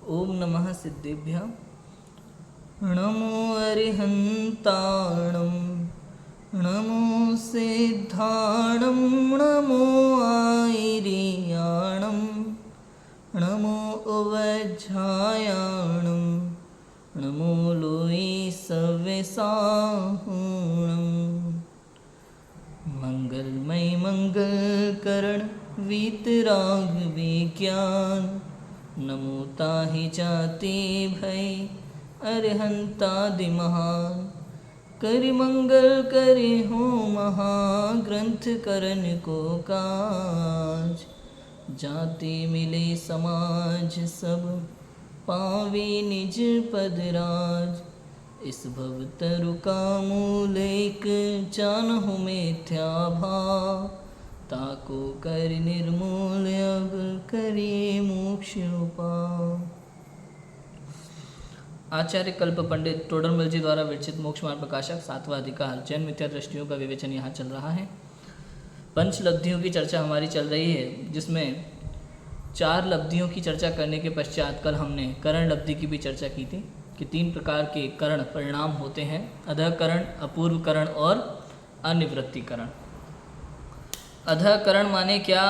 ओम नमः सिद्धेभ्यः। नमो अरिहन्ताणं नमो सिद्धाणं नमो आयर्याणं नमो उवज्झायाणं नमो लोई सव्यसाहुणं। मंगलमय मंगलकरण वीतराग विज्ञान नमो ताहि जाति भय अरिहंतादि महान। करि मंगल करे हो महाग्रंथ करन को काज। जाति मिले समाज सब पावे निज पद राज। इस भव तरु का मूल एक जानहु मिथ्या भाव। ताको कर निर्मूल अब करिए मोक्ष उपाय। आचार्य कल्प पंडित टोडरमल जी द्वारा विरचित मोक्ष मार्ग प्रकाशक 7वां अधिकार जैन मिथ्या दृष्टियों का विवेचन यहाँ चल रहा है। पंच लब्धियों की चर्चा हमारी चल रही है, जिसमें 4 लब्धियों की चर्चा करने के पश्चात कल हमने करण लब्धि की भी चर्चा की थी कि 3 प्रकार के करण परिणाम होते हैं: अधःकरण, अपूर्वकरण और अनिवृत्तिकरण। अधःकरण माने क्या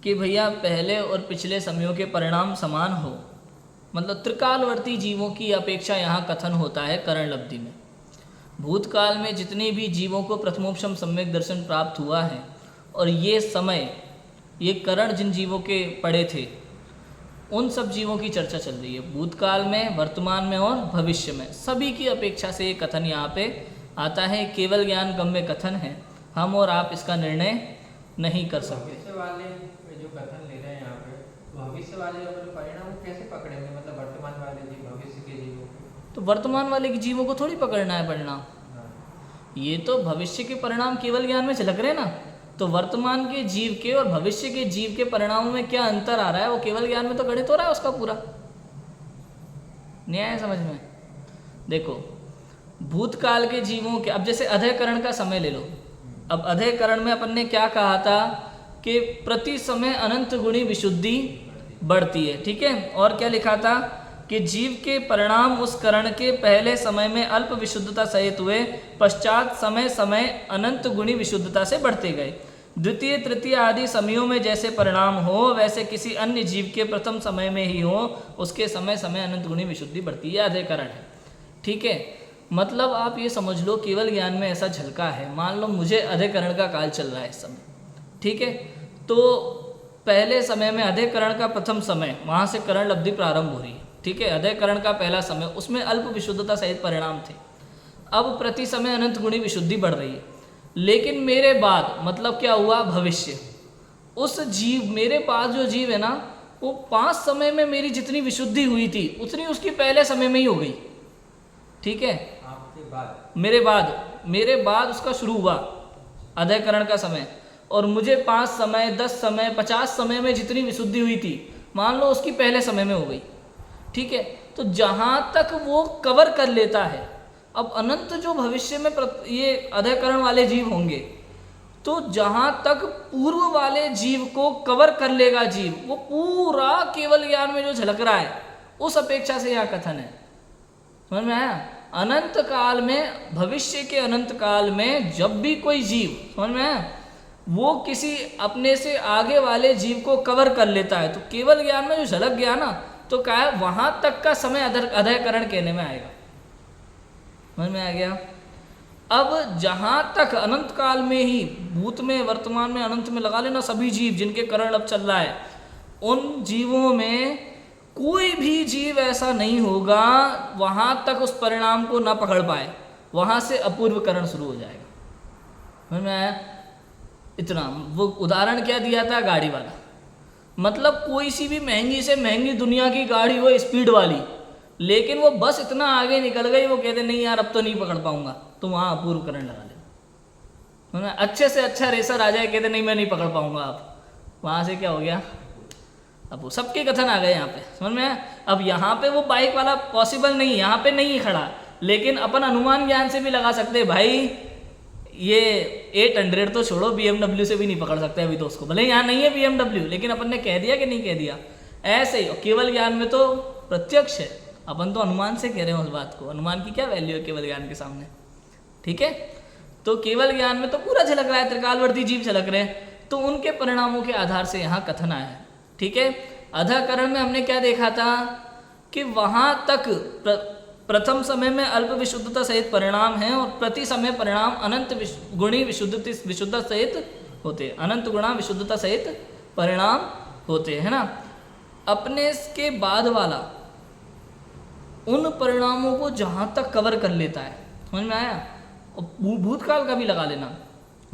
कि भैया पहले और पिछले समयों के परिणाम समान हो, मतलब त्रिकालवर्ती जीवों की अपेक्षा यहाँ कथन होता है करण लब्धि में। भूतकाल में जितने भी जीवों को प्रथमोपशम सम्यक दर्शन प्राप्त हुआ है और ये समय, ये करण जिन जीवों के पड़े थे, उन सब जीवों की चर्चा चल रही है। भूतकाल में, वर्तमान में और भविष्य में सभी की अपेक्षा से ये कथन यहाँ पे आता है। केवल ज्ञान गम्य कथन है, हम और आप इसका निर्णय नहीं कर सकते। भविष्य वाले जो कथन ले रहे हैं यहाँ पे, भविष्य वाले अपने परिणाम कैसे पकड़ेंगे? मतलब वर्तमान वाले जीव भविष्य के जीवों को, तो वर्तमान वाले की जीवों को थोड़ी पकड़ना है परिणाम। ये तो भविष्य के परिणाम केवल ज्ञान में झलक रहे ना। तो वर्तमान के जीव के और भविष्य के जीव के परिणामों में क्या अंतर आ रहा है, वो केवल ज्ञान में तो गणित हो रहा है उसका पूरा। नहीं आया समझ में? देखो, भूतकाल के जीवों के, अब जैसे अधःकरण का समय ले लो। अब अधःकरण में अपन ने क्या कहा था कि प्रति समय अनंत गुणी विशुद्धि बढ़ती है, ठीक है। और क्या लिखा था कि जीव के परिणाम उस करण के पहले समय में अल्प विशुद्धता सहित हुए, पश्चात समय समय अनंत गुणी विशुद्धता से बढ़ते गए। द्वितीय तृतीय आदि समयों में जैसे परिणाम हो, वैसे किसी अन्य जीव के प्रथम समय में ही हो, उसके समय समय अनंत गुणी विशुद्धि बढ़ती है। अधःकरण है, ठीक है। मतलब आप ये समझ लो, केवल ज्ञान में ऐसा झलका है। मान लो मुझे अधःकरण का काल चल रहा है इस समय, ठीक है। तो पहले समय में अधःकरण का प्रथम समय, वहाँ से करण लब्धि प्रारंभ हो रही है, ठीक है। अधःकरण का पहला समय, उसमें अल्प विशुद्धता सहित परिणाम थे। अब प्रति समय अनंत गुणी विशुद्धि बढ़ रही है। लेकिन मेरे बाद, मतलब क्या हुआ, भविष्य, उस जीव, मेरे पास जो जीव है ना, वो 5 समय में मेरी जितनी विशुद्धि हुई थी उतनी उसकी पहले समय में ही हो गई, ठीक है। आपके बाद, मेरे बाद उसका शुरू हुआ अधःकरण का समय, और मुझे 5 समय, 10 समय, 50 समय में जितनी विशुद्धि हुई थी, मान लो उसकी पहले समय में हो गई, ठीक है। तो जहाँ तक वो कवर कर लेता है, अब अनंत जो भविष्य में ये अधःकरण वाले जीव होंगे, तो जहाँ तक पूर्व वाले जीव को कवर कर लेगा जीव, वो पूरा केवल ज्ञान में जो झलक रहा है, उस अपेक्षा से यहाँ कथन है। समझ में आया? अनंत काल में, भविष्य के अनंत काल में जब भी कोई जीव, समझ में आया, वो किसी अपने से आगे वाले जीव को कवर कर लेता है, तो केवल ज्ञान में जो झलक गया ना, तो क्या है, वहां तक का समय अधःकरण कहने में आएगा। समझ में आ गया? अब जहां तक अनंत काल में ही, भूत में, वर्तमान में, अनंत में लगा लेना सभी जीव जिनके करण अब चल रहा है, उन जीवों में कोई भी जीव ऐसा नहीं होगा वहां तक उस परिणाम को ना पकड़ पाए, वहां से अपूर्वकरण शुरू हो जाएगा। समझ में आया? इतना वो उदाहरण क्या दिया था, गाड़ी वाला। मतलब कोई सी भी महंगी से महंगी दुनिया की गाड़ी हो, स्पीड वाली, लेकिन वो बस इतना आगे निकल गई, वो कहते नहीं यार अब तो नहीं पकड़ पाऊंगा, तो वहाँ अपूर्वकरण लगा ले। अच्छे से अच्छा रेसर आ जाए, कहते नहीं मैं नहीं पकड़ पाऊंगा, आप वहाँ से क्या हो गया, अब वो सबके कथन आ गए यहाँ पे। समझ में आया? अब यहाँ पे वो बाइक वाला पॉसिबल नहीं, यहाँ पे नहीं खड़ा, लेकिन अपन अनुमान ज्ञान से भी लगा सकते हैं भाई ये 800 तो छोड़ो, BMW से भी नहीं पकड़ सकते अभी तो उसको, भले यहाँ नहीं है BMW, लेकिन अपन ने कह दिया कि नहीं कह दिया। ऐसे ही। और केवल ज्ञान में तो प्रत्यक्ष है, अपन तो अनुमान से कह रहे हैं उस बात को। अनुमान की क्या वैल्यू है केवल ज्ञान के सामने, ठीक है। तो केवल ज्ञान में तो पूरा झलक रहा है, त्रिकालवर्ती जीव झलक रहे हैं, तो उनके परिणामों के आधार से यहाँ कथन आया है, ठीक है। अधःकरण में हमने क्या देखा था कि वहाँ तक प्रथम समय में अल्प विशुद्धता सहित परिणाम है और प्रति समय परिणाम अनंत गुणी विशुद्धता सहित होते, अनंत गुणा विशुद्धता सहित परिणाम होते हैं ना। अपने के बाद वाला उन परिणामों को जहाँ तक कवर कर लेता है, समझ में आया। और भूतकाल का भी लगा लेना।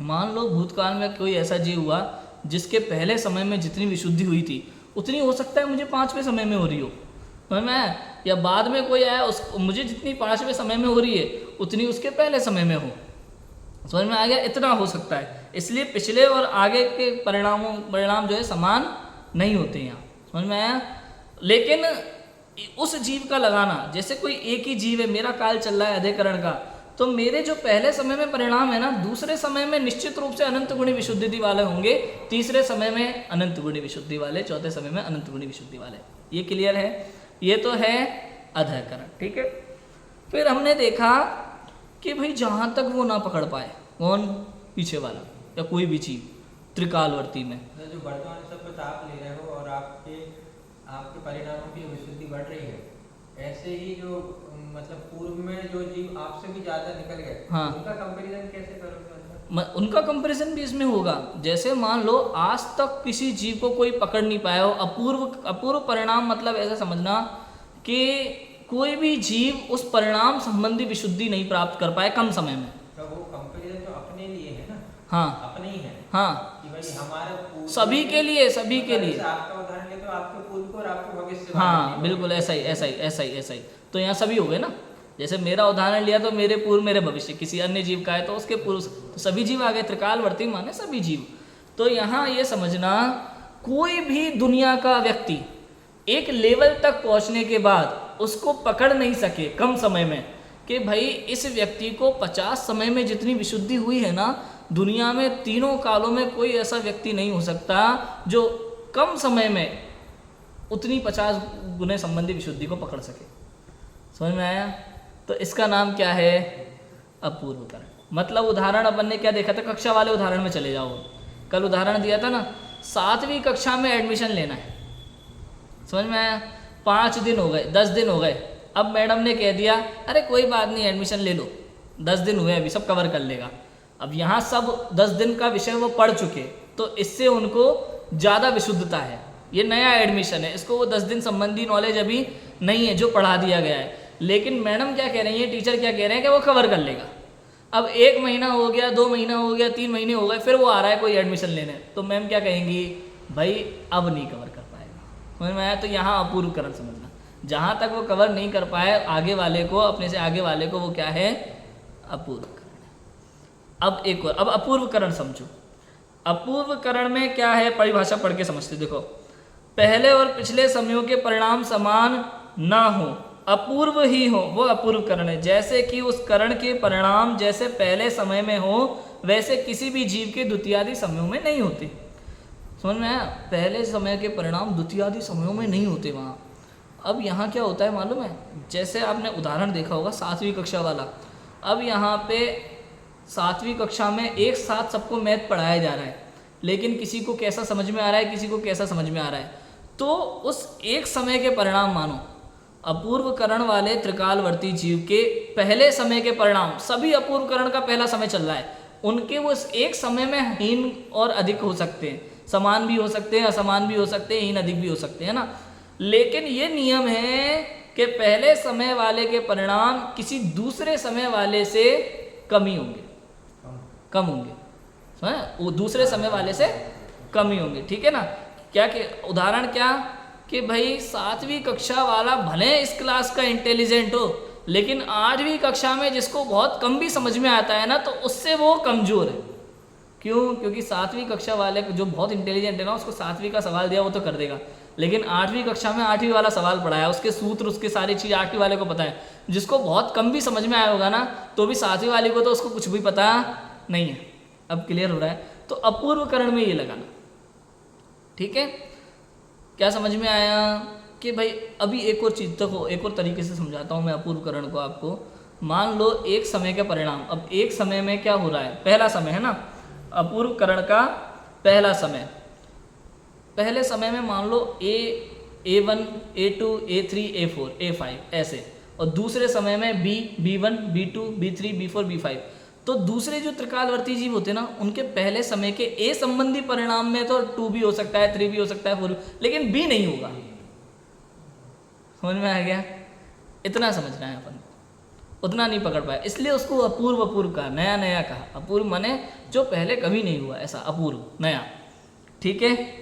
मान लो भूतकाल में कोई ऐसा जीव हुआ जिसके पहले समय में जितनी विशुद्धि हुई थी उतनी हो सकता है मुझे 5वें समय में हो रही हो, समझ में आया। या बाद में कोई आया उस मुझे जितनी 5वें समय में हो रही है उतनी उसके पहले समय में हो, समझ में आ गया। इतना हो सकता है, इसलिए पिछले और आगे के परिणाम जो है समान नहीं होते यहाँ, समझ में आया। लेकिन उस जीव का लगाना, जैसे कोई एक ही जीव है, मेरा काल चल रहा है अधिकरण का, तो मेरे जो पहले समय में परिणाम है ना, दूसरे समय में निश्चित रूप से अनंत गुणी विशुद्धि वाले होंगे, तीसरे समय में अनंत गुणी विशुद्धि वाले, चौथे समय में अनंत गुणी विशुद्धि वाले। ये क्लियर है, ये तो है अधःकरण, ठीक है। फिर हमने देखा कि भाई जहाँ तक वो ना पकड़ पाए, कौन, पीछे वाला या कोई भी जीव त्रिकालवर्ती में, जो वर्तमान सब कुछ आप ले रहे हो और आपके परिणामों की विशुद्धि बढ़ रही है, ऐसे ही जो मतलब पूर्व में जो जीव आपसे भी ज्यादा निकल गए, हाँ, उनका कंपैरिजन कैसे करोगे? उनका कंपैरिजन भी इसमें होगा। जैसे मान लो आज तक किसी जीव को कोई पकड़ नहीं पाया हो, अपूर्व परिणाम, मतलब ऐसा समझना कि कोई भी जीव उस परिणाम संबंधी विशुद्धि नहीं प्राप्त कर पाए कम समय में। तो वो कंपैरिजन तो अपने लिए है ना, हाँ अपने ही है, हाँ, कि भाई हमारे सभी के लिए, सभी के लिए। आपका उदाहरण ले तो आपके पूर्व को और आपके भविष्य, हाँ बिल्कुल, ऐसा ही। तो यहाँ सभी हो गए ना। जैसे मेरा उदाहरण लिया तो मेरे पूर्व मेरे भविष्य, किसी अन्य जीव का है तो उसके पूर्व, तो सभी जीव आ गए, त्रिकालवर्ती माने सभी जीव। तो यहाँ ये समझना, कोई भी दुनिया का व्यक्ति एक लेवल तक पहुँचने के बाद उसको पकड़ नहीं सके कम समय में, कि भाई इस व्यक्ति को 50 समय में जितनी विशुद्धि हुई है ना, दुनिया में तीनों कालों में कोई ऐसा व्यक्ति नहीं हो सकता जो कम समय में उतनी 50 गुने संबंधी विशुद्धि को पकड़ सके। समझ में आया। तो इसका नाम क्या है, अपूर्वकरण। मतलब उदाहरण अपन ने क्या देखा था, कक्षा वाले उदाहरण में चले जाओ। कल उदाहरण दिया था ना, 7वीं कक्षा में एडमिशन लेना है, समझ में आया। 5 दिन हो गए, 10 दिन हो गए, अब मैडम ने कह दिया अरे कोई बात नहीं एडमिशन ले लो, 10 दिन हुए अभी सब कवर कर लेगा। अब यहाँ सब 10 दिन का विषय वो पढ़ चुके, तो इससे उनको ज़्यादा विशुद्धता है। ये नया एडमिशन है, इसको वो 10 दिन संबंधी नॉलेज अभी नहीं है जो पढ़ा दिया गया है। लेकिन मैडम क्या कह रही है, टीचर क्या कह रहे हैं कि वो कवर कर लेगा। अब 1 महीना हो गया, 2 महीना हो गया, 3 महीने हो गए, फिर वो आ रहा है कोई एडमिशन लेने, तो मैम क्या कहेंगी, भाई अब नहीं कवर कर पाएगा। समझ में आया। तो यहाँ अपूर्वकरण समझना, जहाँ तक वो कवर नहीं कर पाए आगे वाले को, अपने से आगे वाले को, वो क्या है, अपूर्वकरण। अब एक और, अब अपूर्वकरण समझो। अपूर्वकरण में क्या है, परिभाषा पढ़ के समझते। देखो, पहले और पिछले समयों के परिणाम समान ना हो, अपूर्व ही हो, वो अपूर्वकरण है। जैसे कि उस करण के परिणाम जैसे पहले समय में हो, वैसे किसी भी जीव के द्वितीयादि समयों में नहीं होते। समझ में आया। पहले समय के परिणाम द्वितीयादि समयों में नहीं होते वहाँ। अब यहाँ क्या होता है मालूम है, जैसे आपने उदाहरण देखा होगा 7वीं कक्षा वाला। अब यहाँ पे 7वीं कक्षा में एक साथ सबको मैथ पढ़ाया जा रहा है, लेकिन किसी को कैसा समझ में आ रहा है, किसी को कैसा समझ में आ रहा है। तो उस एक समय के परिणाम मानो, अपूर्वकरण वाले त्रिकालवर्ती जीव के पहले समय के परिणाम, सभी अपूर्वकरण का पहला समय चल रहा है, उनके वो एक समय में हीन और अधिक हो सकते हैं, समान भी हो सकते हैं, असमान भी हो सकते हैं, हीन अधिक भी हो सकते हैं ना। लेकिन ये नियम है कि पहले समय वाले के परिणाम किसी दूसरे समय वाले से कम ही होंगे, कम होंगे, वो दूसरे समय वाले से कम ही होंगे, ठीक है ना। क्या कि उदाहरण क्या कि भाई 7वीं कक्षा वाला भले इस क्लास का इंटेलिजेंट हो, लेकिन 8वीं कक्षा में जिसको बहुत कम भी समझ में आता है ना, तो उससे वो कमज़ोर है। क्यों? क्योंकि 7वीं कक्षा वाले जो बहुत इंटेलिजेंट है ना, उसको 7वीं का सवाल दिया वो तो कर देगा, लेकिन 8वीं कक्षा में 8वीं वाला सवाल पढ़ाया, उसके सूत्र, उसके सारी चीज़ 8वीं वाले को पता है। जिसको बहुत कम भी समझ में आया होगा ना, तो भी 7वीं वाले को तो उसको कुछ भी पता नहीं है। अब क्लियर हो रहा है। तो अपूर्वकरण में ये लगाना, ठीक है। क्या समझ में आया कि भाई अभी एक और चीज़ को एक और तरीके से समझाता हूँ मैं अपूर्वकरण को आपको। मान लो एक समय का परिणाम, अब एक समय में क्या हो रहा है, पहला समय है ना, अपूर्वकरण का पहला समय, पहले समय में मान लो A1, A2, A3, A4, A5 ऐसे, और दूसरे समय में B1, B2, B3, B4, B5। तो दूसरे जो त्रिकालवर्ती जीव होते हैं ना, उनके पहले समय के A संबंधी परिणाम में तो 2 भी हो सकता है, 3 भी हो सकता है, 4, लेकिन B नहीं होगा। समझ में आ गया? इतना समझना है अपन, उतना नहीं पकड़ पाया, इसलिए उसको अपूर्व अपूर्व कहा, नया नया कहा। अपूर्व माने जो पहले कभी नहीं हुआ, ऐसा अपूर्व नया, ठीक है।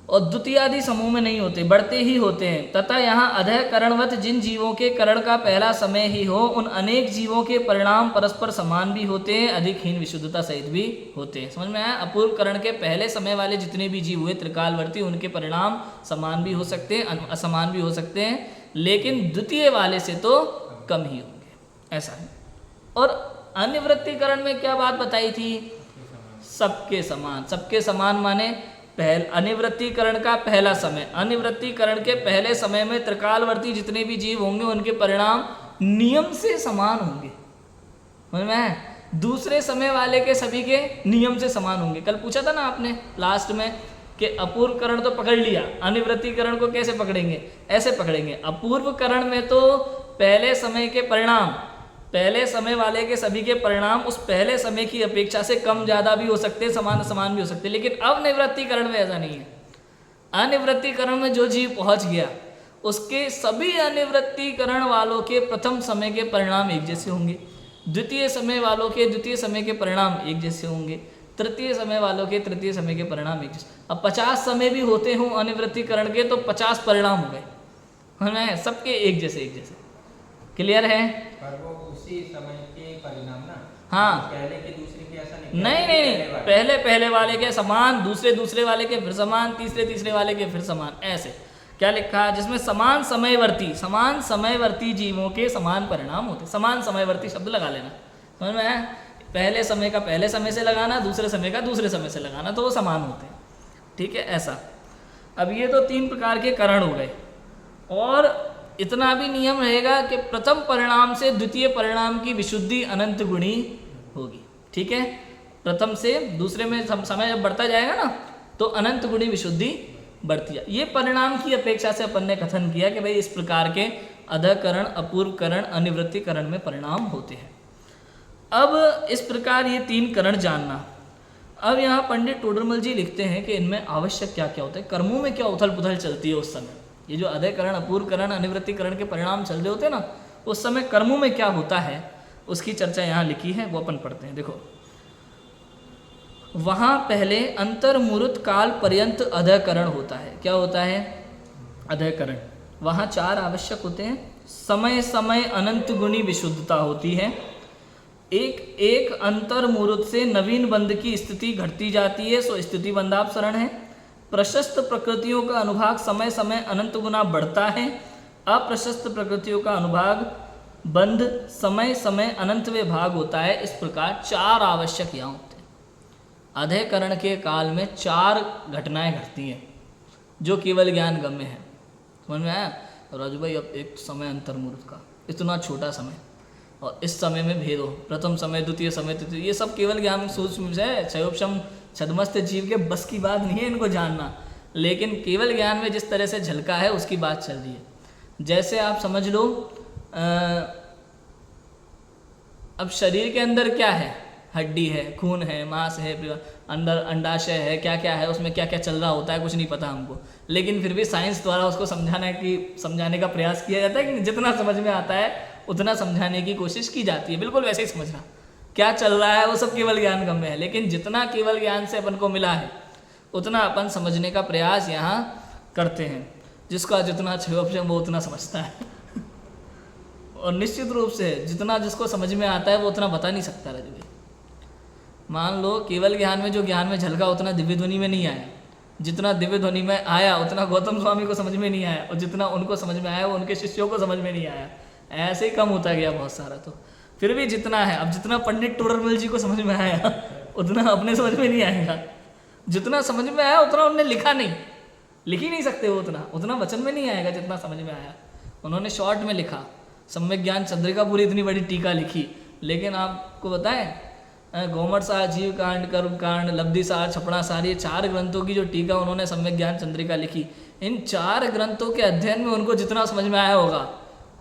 और द्वितीयादि समूह में नहीं होते, बढ़ते ही होते हैं। तथा यहाँ अधः करणवत जिन जीवों के करण का पहला समय ही हो, उन अनेक जीवों के परिणाम परस्पर समान भी होते हैं, अधिक हीन विशुद्धता सहित भी होते हैं। समझ में आया? अपूर्व करण के पहले समय वाले जितने भी जीव हुए त्रिकालवर्ती, उनके परिणाम समान भी हो सकते हैं, असमान भी हो सकते हैं, लेकिन द्वितीय वाले से तो कम ही होंगे, ऐसा है। और अनिवृत्तिकरण में क्या बात बताई थी? सबके समान। सबके समान माने अनिवृत्तिकरण का पहला समय, अनिवृत्तिकरण के पहले समय में त्रिकालवर्ती जितने भी जीव होंगे उनके परिणाम नियम से समान होंगे। समझ में है? दूसरे समय वाले के सभी के नियम से समान होंगे। कल पूछा था ना आपने लास्ट में कि अपूर्वकरण तो पकड़ लिया, अनिवृत्तिकरण को कैसे पकड़ेंगे? ऐसे पकड़ेंगे। अपूर्वकरण में तो पहले समय के परिणाम, पहले समय वाले के सभी के परिणाम उस पहले समय की अपेक्षा से कम ज़्यादा भी हो सकते हैं, समान समान भी हो सकते हैं, लेकिन अनिवृत्तिकरण में ऐसा नहीं है। अनिवृत्तिकरण में जो जीव पहुंच गया उसके सभी अनिवृत्तिकरण वालों के प्रथम समय के परिणाम एक जैसे होंगे, द्वितीय समय वालों के द्वितीय समय के परिणाम एक जैसे होंगे, तृतीय समय वालों के तृतीय समय के परिणाम एक जैसे। अब 50 समय भी होते हों अनिवृत्तिकरण के तो 50 परिणाम हो गए, है सबके एक जैसे एक जैसे। क्लियर है? पर वो उसी समय के परिणाम ना, हाँ, पहले के दूसरे के ऐसा नहीं, नहीं, पहले वाले के समान, दूसरे वाले के फिर समान, तीसरे वाले के फिर समान, ऐसे। क्या लिखा है? जिसमें समान समयवर्ती जीवों के समान परिणाम होते। समान समयवर्ती शब्द लगा लेना, समझ में है? पहले समय का पहले समय से लगाना, दूसरे समय का दूसरे समय से लगाना, तो वो समान होते हैं, ठीक है, ऐसा। अब ये तो 3 प्रकार के करण हो गए, और इतना भी नियम रहेगा कि प्रथम परिणाम से द्वितीय परिणाम की विशुद्धि अनंत गुणी होगी, ठीक है। प्रथम से दूसरे में समय जब बढ़ता जाएगा ना तो अनंत गुणी विशुद्धि बढ़ती है। ये परिणाम की अपेक्षा से अपन ने कथन किया कि भाई इस प्रकार के अधःकरण, अपूर्वकरण, अनिवृत्तिकरण में परिणाम होते हैं। अब इस प्रकार ये 3 करण जानना। अब यहाँ पंडित टोडरमल जी लिखते हैं कि इनमें आवश्यक क्या क्या होता है, कर्मों में क्या उथल पुथल चलती है उस समय। ये जो अधःकरण, अपूर्वकरण, अनिवृत्तिकरण के परिणाम चल रहे होते हैं ना, उस समय कर्मों में क्या होता है उसकी चर्चा यहाँ लिखी है, वो अपन पढ़ते हैं। देखो, वहाँ पहले अंतर्मुहूर्त काल पर्यंत अधःकरण होता है। क्या होता है? अधःकरण। वहाँ 4 आवश्यक होते हैं। समय समय अनंत गुणी विशुद्धता होती है। एक अंतर्मुहूर्त से नवीन बंध की स्थिति घटती जाती है, सो स्थिति बंधापसरण है। प्रशस्त प्रकृतियों का अनुभाग समय समय अनंत गुना बढ़ता है। अप्रशस्त प्रकृतियों का अनुभाग बंध समय समय अनंतवें भाग होता है। इस प्रकार 4 आवश्यक यहाँ होते हैं। अधःकरण के काल में 4 घटनाएं घटती हैं जो केवल ज्ञान गम्य है। समझ में आया? राजू भाई, अब एक समय अंतर्मुहूर्त का, इतना छोटा समय, और इस समय में भेद हो, प्रथम समय, द्वितीय समय, तृतीय, ये सब केवल ज्ञान सूक्ष्म है, क्षयोपशम छद्मस्त जीव के बस की बात नहीं है इनको जानना, लेकिन केवल ज्ञान में जिस तरह से झलका है उसकी बात चल रही है। जैसे आप समझ लो, अब शरीर के अंदर क्या है? हड्डी है, खून है, मांस है, अंदर अंडाशय है, क्या क्या है, उसमें क्या क्या चल रहा होता है कुछ नहीं पता हमको, लेकिन फिर भी साइंस द्वारा उसको समझाने का प्रयास किया जाता है कि जितना समझ में आता है उतना समझाने की कोशिश की जाती है। बिल्कुल वैसे ही समझना, क्या चल रहा है वो सब केवल ज्ञान गम्य है, लेकिन जितना केवल ज्ञान से अपन को मिला है उतना अपन समझने का प्रयास यहाँ करते हैं। जिसका जितना क्षयोपशम वो उतना समझता है और निश्चित रूप से जितना जिसको समझ में आता है वो उतना बता नहीं सकता। राजू भाई, मान लो केवल ज्ञान में जो ज्ञान में झलका उतना दिव्य ध्वनि में नहीं आया, जितना दिव्य ध्वनि में आया उतना गौतम स्वामी को समझ में नहीं आया, और जितना उनको समझ में आया वो उनके शिष्यों को समझ में नहीं आया। ऐसे ही कम होता गया बहुत सारा। तो फिर भी जितना है, अब जितना पंडित टोडरमल जी को समझ में आया उतना अपने समझ में नहीं आएगा। जितना समझ में आया उतना उन्होंने लिखा नहीं, लिख ही नहीं सकते वो उतना उतना वचन में नहीं आएगा जितना समझ में आया। उन्होंने शॉर्ट में लिखा, सम्यक ज्ञान चंद्रिका पूरी इतनी बड़ी टीका लिखी, लेकिन आपको बताएं गोमट सार, जीव कांड, कर्म कांड, लब्धि सार, छपड़ा सार, ये 4 ग्रंथों की जो टीका उन्होंने सम्यक ज्ञान चंद्रिका लिखी, इन 4 ग्रंथों के अध्ययन में उनको जितना समझ में आया होगा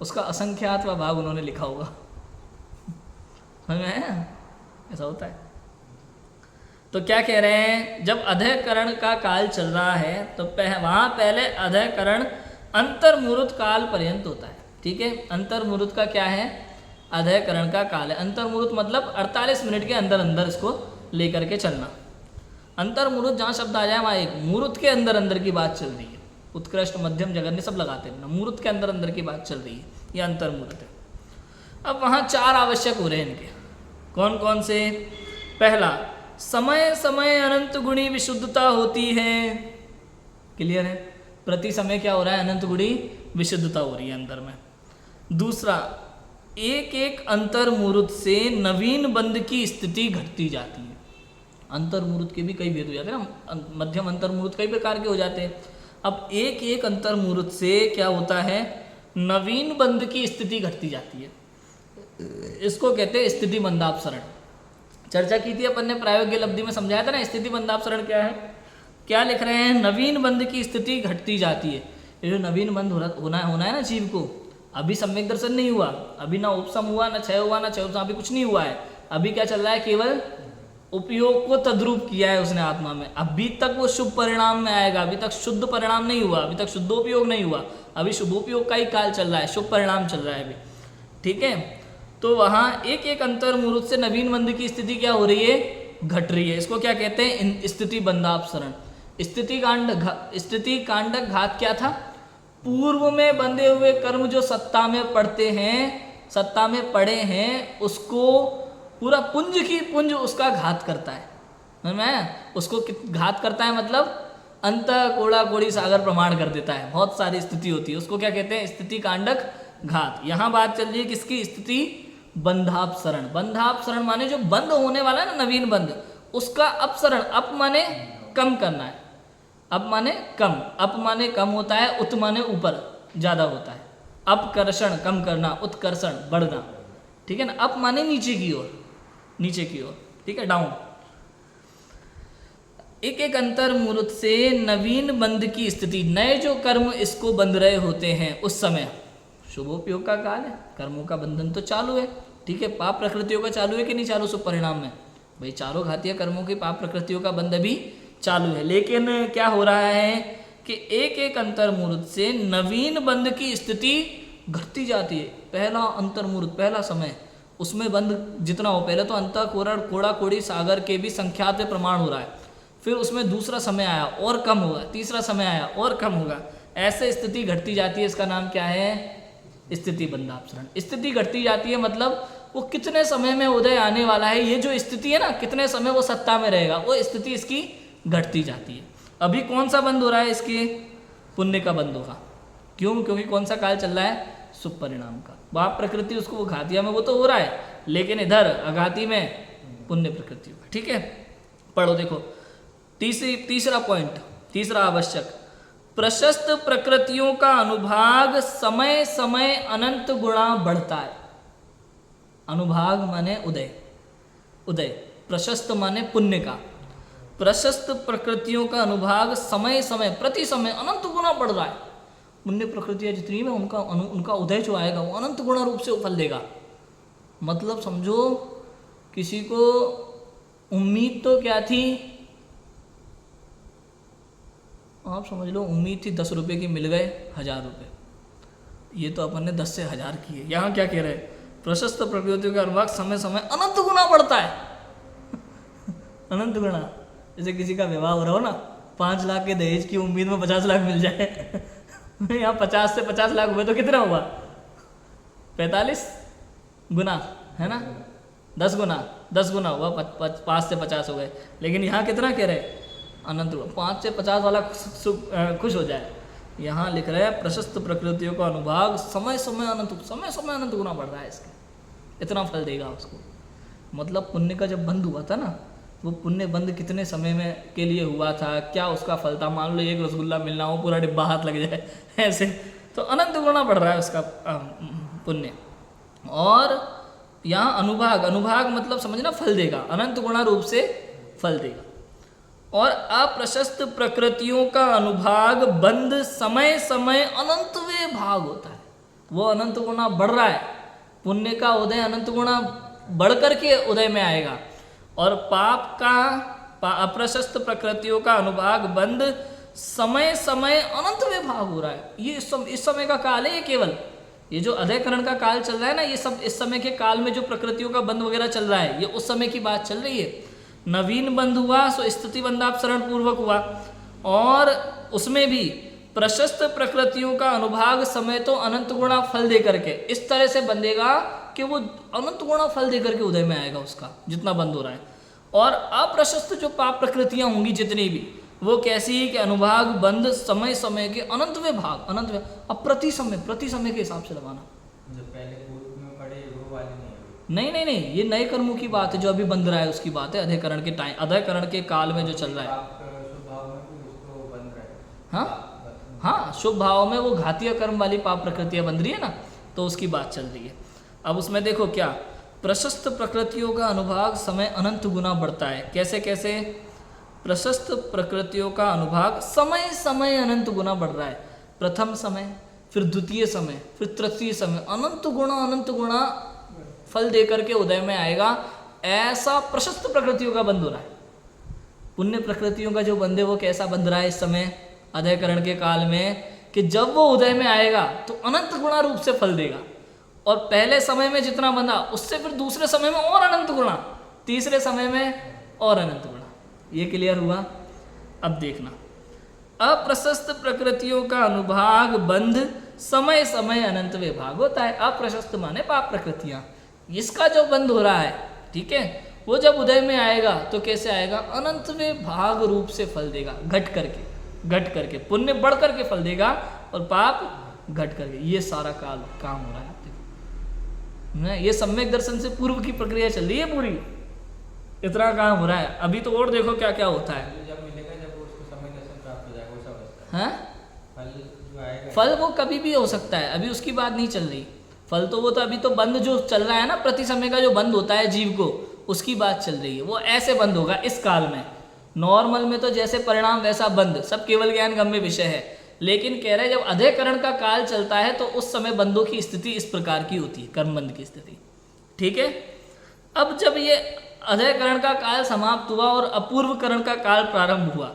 उसका असंख्यातवा भाग उन्होंने लिखा होगा। समझ में आया? ऐसा होता है। तो क्या कह रहे हैं, जब अधःकरण का काल चल रहा है तो वहाँ पहले अधःकरण अंतर्मुहूर्त काल पर्यंत होता है। ठीक है, अंतर्मुहूर्त का क्या है, अधःकरण का काल है। अंतर्मुहूर्त मतलब 48 मिनट के अंदर अंदर इसको लेकर के चलना। अंतर्मुहूर्त जहाँ शब्द आ जाए वहाँ एक मुहूर्त के अंदर अंदर की बात चल रही है। उत्कृष्ट, मध्यम, जघन्य सब लगाते हैं ना, मुहूर्त के अंदर अंदर की बात चल रही है, ये अंतर्मुहूर्त है। अब वहाँ 4 आवश्यक हो रहे हैं इनके, कौन कौन से। पहला, समय समय अनंत गुणी विशुद्धता होती है। क्लियर है, प्रति समय क्या हो रहा है, अनंत गुणी विशुद्धता हो रही है अंदर में। दूसरा, एक एक अंतर्मुहूर्त से नवीन बंध की स्थिति घटती जाती है। अंतर्मुहूर्त के भी कई भेद हो जाते हैं ना, मध्यम अंतर्मुहूर्त कई प्रकार के हो जाते हैं। अब एक एक अंतर्मुहूर्त से क्या होता है, नवीन बंध की स्थिति घटती जाती है। इसको कहते हैं स्थिति बंधापसरण। चर्चा की थी अपन ने, प्रायोगिक लब्धि में समझाया था ना स्थिति बंधापसरण क्या है। क्या लिख रहे हैं, नवीन बंध की स्थिति घटती जाती है। ये जो नवीन बंध होना है ना जीव को, अभी सम्यक दर्शन नहीं हुआ, अभी ना उपसम हुआ, ना क्षय हुआ, ना क्षय, अभी कुछ नहीं हुआ है। अभी क्या चल रहा है, केवल उपयोग को तद्रूप किया है उसने आत्मा में। अभी तक वो शुभ परिणाम में आएगा, अभी तक शुद्ध परिणाम नहीं हुआ, अभी तक शुद्धोपयोग नहीं हुआ, अभी शुभोपयोग का ही काल चल रहा है, शुभ परिणाम चल रहा है अभी। ठीक है, तो वहाँ एक एक अंतर्मुहूर्त से नवीन बंध की स्थिति क्या हो रही है, घट रही है। इसको क्या कहते हैं, स्थिति बंधापसरण। स्थिति कांडक घात क्या था, पूर्व में बंधे हुए कर्म जो सत्ता में पड़ते हैं, सत्ता में पड़े हैं, उसको पूरा पुंज की पुंज उसका घात करता है। समझ में आया? उसको घात करता है मतलब अंत कोड़ा कोड़ी सागर प्रमाण कर देता है। बहुत सारी स्थिति होती है, उसको क्या कहते हैं, स्थिति कांडक घात। यहाँ बात चल रही है किसकी, स्थिति बंधापसरण। बंधापसरण माने जो बंद होने वाला है ना, नवीन बंध, उसका अपसरण, अप माने कम करना है, अप माने कम, अप माने कम होता है, उत माने ऊपर ज्यादा होता है। अपकर्षण कम करना, उत्कर्षण बढ़ना। ठीक है ना, अप माने नीचे की ओर, नीचे की ओर। ठीक है, डाउन। एक एक अंतर्मुहूर्त से नवीन बंध की स्थिति, नए जो कर्म इसको बंध रहे होते हैं उस समय शुभोपयोग का काल है, कर्मों का बंधन तो चालू है। ठीक है, पाप प्रकृतियों का चालू है कि नहीं चालू, शुभ परिणाम में भाई चारों घातीय कर्मों की पाप प्रकृतियों का बंध भी चालू है। लेकिन क्या हो रहा है कि एक एक अंतर्मुहूर्त से नवीन बंध की स्थिति घटती जाती है। पहला अंतर्मुहूर्त, पहला समय, उसमें बंध जितना हो, पहले तो अंत कोड़ा कोड़ी सागर के भी संख्यात में प्रमाण हो रहा है, फिर उसमें दूसरा समय आया और कम होगा, तीसरा समय आया और कम होगा, ऐसे स्थिति घटती जाती है। इसका नाम क्या है, स्थिति बंधापसरण। स्थिति घटती जाती है मतलब वो कितने समय में उदय आने वाला है, ये जो स्थिति है ना, कितने समय वो सत्ता में रहेगा, वो स्थिति इसकी घटती जाती है। अभी कौन सा बंद हो रहा है, इसके पुण्य का बंद होगा। क्यों, क्योंकि कौन सा काल चल रहा है, शुभ परिणाम का। बाप प्रकृति उसको वो घातिया में वो तो हो रहा है, लेकिन इधर अघाती में पुण्य प्रकृति होगा। ठीक है, पढ़ो देखो तीसरा पॉइंट, तीसरा आवश्यक, प्रशस्त प्रकृतियों का अनुभाग समय समय अनंत गुणा बढ़ता है। अनुभाग माने उदय, उदय, प्रशस्त माने पुण्य का। प्रशस्त प्रकृतियों का अनुभाग समय समय प्रति समय अनंत गुना बढ़ रहा है। पुण्य प्रकृतियां जितनी में उनका उदय जो आएगा वो अनंत गुणा रूप से फल देगा। मतलब समझो किसी को उम्मीद तो क्या थी, आप समझ लो उम्मीद थी 10 रुपये की, मिल गए 1000 रुपये। ये तो अपन ने 10 से 1000 किए। यहाँ क्या कह रहे हैं, प्रशस्त प्रकृतियों का अनुभाग समय समय अनंत गुना बढ़ता है। अनंत गुना, जैसे किसी का विवाह हो रहा हो ना, 5 लाख के दहेज की उम्मीद में 50 लाख मिल जाए। यहाँ 50 से 50 लाख हुए तो कितना हुआ, 45 गुना है ना, 10 गुना हुआ, 5 से 50 हो गए। लेकिन यहाँ कितना कह रहे, अनंत, 5 से 50 वाला खुश हो जाए। यहाँ लिख रहे हैं प्रशस्त प्रकृतियों का अनुभाग समय समय अनंत गुना बढ़ रहा है, इसके इतना फल देगा उसको। मतलब पुण्य का जब बंद हुआ था ना, वो पुण्य बंद कितने समय में के लिए हुआ था, क्या उसका फल था। मान लो एक रसगुल्ला मिलना हो, पूरा डिब्बा हाथ लग जाए ऐसे, तो अनंत गुना बढ़ रहा है उसका पुण्य। और यहाँ अनुभाग, अनुभाग मतलब समझना फल देगा, अनंत गुणा रूप से फल देगा। और अप्रशस्त प्रकृतियों का अनुभाग बंध समय समय अनंतवे भाग होता है, वो अनंत गुना बढ़ रहा है, पुण्य का उदय अनंत गुना बढ़ करके उदय में आएगा। और पाप का अप्रशस्त प्रकृतियों का अनुभाग बंध समय समय अनंतवे भाग हो रहा है। ये इस समय का काल है, ये केवल ये जो अधयकरण का काल चल रहा है ना, ये सब इस समय के काल में जो प्रकृतियों का बंध वगैरह चल रहा है, ये उस समय की बात चल रही है। नवीन बंध हुआ सो स्थिति बंधापसरण पूर्वक हुआ, और उसमें भी प्रशस्त प्रकृतियों का अनुभाग समय तो अनंत गुणा फल दे करके इस तरह से बंधेगा कि वो अनंत गुणा फल दे करके उदय में आएगा उसका, जितना बंध हो रहा है। और अप्रशस्त जो पाप प्रकृतियां होंगी जितनी भी, वो कैसी है कि अनुभाग बंध समय समय के अनंतवे भाग, अनंत अब प्रति समय के हिसाब से लगाना। जो पहले पूर्व में पढ़े वो वाले नहीं है। नहीं नहीं नहीं, ये नए कर्मों की बात है, जो अभी बंध रहा है उसकी बात है, अधयकरण के टाइम, अधयकरण के काल में जो चल रहा है। शुभ भाव में भी उसको बंद रहे। हाँ हाँ, शुभ भाव में वो घातीय कर्म वाली पाप प्रकृतियां बंध रही है ना, तो उसकी बात चल रही है। अब उसमें देखो क्या, प्रशस्त प्रकृतियों का अनुभाग समय अनंत गुना बढ़ता है। कैसे कैसे? प्रशस्त प्रकृतियों का अनुभाग समय समय अनंत गुना बढ़ रहा है। प्रथम समय, फिर द्वितीय समय, फिर तृतीय समय, अनंत गुणा फल दे करके उदय में आएगा। ऐसा प्रशस्त प्रकृतियों का बंध हो रहा है। पुण्य प्रकृतियों का जो बंध है वो कैसा बंध रहा है इस समय अधयकरण के काल में, कि जब वो उदय में आएगा तो अनंत गुणा रूप से फल देगा। और पहले समय में जितना बंधा उससे फिर दूसरे समय में और अनंत गुणा, तीसरे समय में और अनंत गुणा। ये क्लियर हुआ? अब देखना, अप्रशस्त प्रकृतियों का अनुभाग बंध समय समय अनंत विभाग होता है। अप्रशस्त माने पाप प्रकृतियां, इसका जो बंध हो रहा है, ठीक है, वो जब उदय में आएगा तो कैसे आएगा? अनंत विभाग रूप से फल देगा, घट करके पुण्य बढ़ करके फल देगा और पाप घट करके। ये सारा काम हो रहा है। देखो, ये सम्यक दर्शन से पूर्व की प्रक्रिया चल रही है पूरी, इतना काम हो रहा है। अभी तो और देखो क्या क्या होता है। जब मिलेगा, जब उसको समय दर्शन प्राप्त हो जाएगा, उस अवस्था हाँ, फल जो आएगा, फल वो कभी भी हो सकता है, अभी उसकी बात नहीं चल रही। फल तो वो तो अभी तो बंद जो चल रहा है ना, प्रति समय का जो बंद होता है जीव को, उसकी बात चल रही है। वो ऐसे बंद होगा इस काल में। नॉर्मल में तो जैसे परिणाम वैसा बंद, सब केवल ज्ञान गम्य विषय है। लेकिन कह रहे जब अधयकरण का काल चलता है तो उस समय बंदों की स्थिति इस प्रकार की होती है, कर्मबंध की स्थिति। ठीक है, अब जब ये अधयकरण का काल समाप्त हुआ और अपूर्वकरण का काल प्रारंभ हुआ,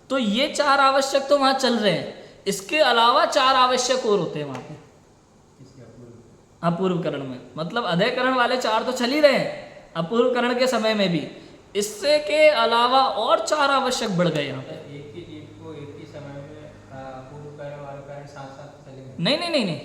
तो ये चार आवश्यक तो वहां चल रहे हैं, इसके अलावा चार आवश्यक और होते हैं वहां पे अपूर्वकरण में। मतलब अधयकरण वाले चार तो चल ही रहे हैं अपूर्वकरण के समय में भी, इससे के अलावा और चार आवश्यक बढ़ गए यहाँ पे। एक ही जीव को एक ही समय में अपूर्व करण वाले कारण साथ साथ चलेंगे? नहीं,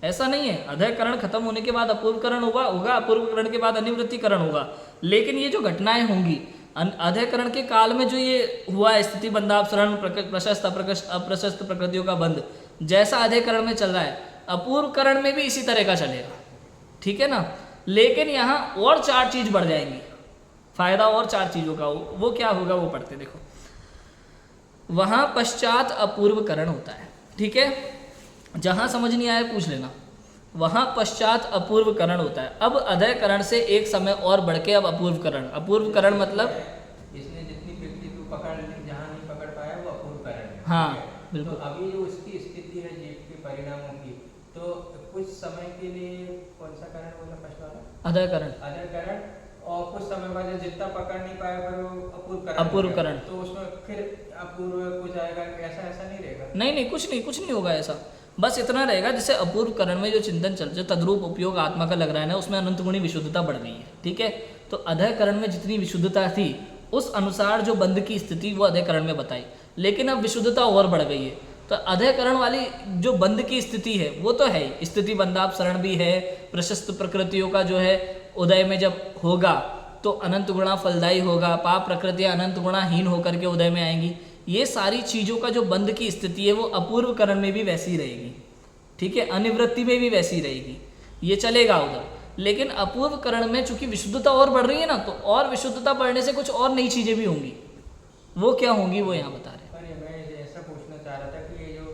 ऐसा नहीं है। अधयकरण खत्म होने के बाद अपूर्वकरण होगा, अपूर्वकरण के बाद अनिवृत्तिकरण होगा। लेकिन ये जो घटनाएं होंगी अधयकरण के काल में, जो ये हुआ है स्थिति बंधापसरण, प्रशस्त अप्रशस्त प्रकृतियों का बंध, जैसा अधयकरण में चल रहा है, अपूर्वकरण में भी इसी तरह का चलेगा। ठीक है ना? लेकिन यहाँ और चार चीज बढ़ जाएंगी, फायदा और चार चीजों का। वो क्या होगा वो पढ़ते देखो। वहां पश्चात अपूर्वकरण होता है। ठीक है, जहां समझ नहीं आया पूछ लेना। वहां पश्चात अपूर्वकरण होता है। अब अधयकरण से एक समय और बढ़ के अब अपूर्वकरण मतलब इसने जितनी व्यक्ति को पकड़ ली, जहाँ नहीं पकड़ पाया वो अपूर्वकरण है। हाँ, ठीक है? बिल्कुल। तो अभी जो उसकी स्थिति है जीव के परिणामों की, तो कुछ समय के लिए कौन सा करण बोला फर्स्ट वाला? अधयकरण। और कुछ समय बाद जितना पकड़ नहीं पाया फिर वो अपूर्वकरण। तो उसमें फिर अपूर्व कुछ आएगा, ऐसा नहीं रहेगा? नहीं, कुछ नहीं होगा ऐसा। बस इतना रहेगा, जैसे अपूर्वकरण में जो चिंतन चल, जो तद्रूप उपयोग आत्मा का लग रहा है ना, उसमें अनंत गुणी विशुद्धता बढ़ गई है। ठीक है, तो अधयकरण में जितनी विशुद्धता थी उस अनुसार जो बंध की स्थिति वो अधयकरण में बताई, लेकिन अब विशुद्धता और बढ़ गई है। तो अधयकरण वाली जो बंध की स्थिति है वो तो है ही, स्थिति बंधापसरण भी है। प्रशस्त प्रकृतियों का जो है उदय में जब होगा तो अनंत गुणा फलदायी होगा, पाप प्रकृतियां अनंत गुणाहीन होकर के उदय में आएंगी। ये सारी चीज़ों का जो बंध की स्थिति है वो अपूर्वकरण में भी वैसी रहेगी। ठीक है, अनिवृत्ति में भी वैसी रहेगी, ये चलेगा उधर। लेकिन अपूर्व करण में चूंकि विशुद्धता और बढ़ रही है ना, तो और विशुद्धता बढ़ने से कुछ और नई चीजें भी होंगी। वो क्या होंगी वो यहाँ बता रहे हैं। अरे मैं ऐसा पूछना चाह रहा था कि ये जो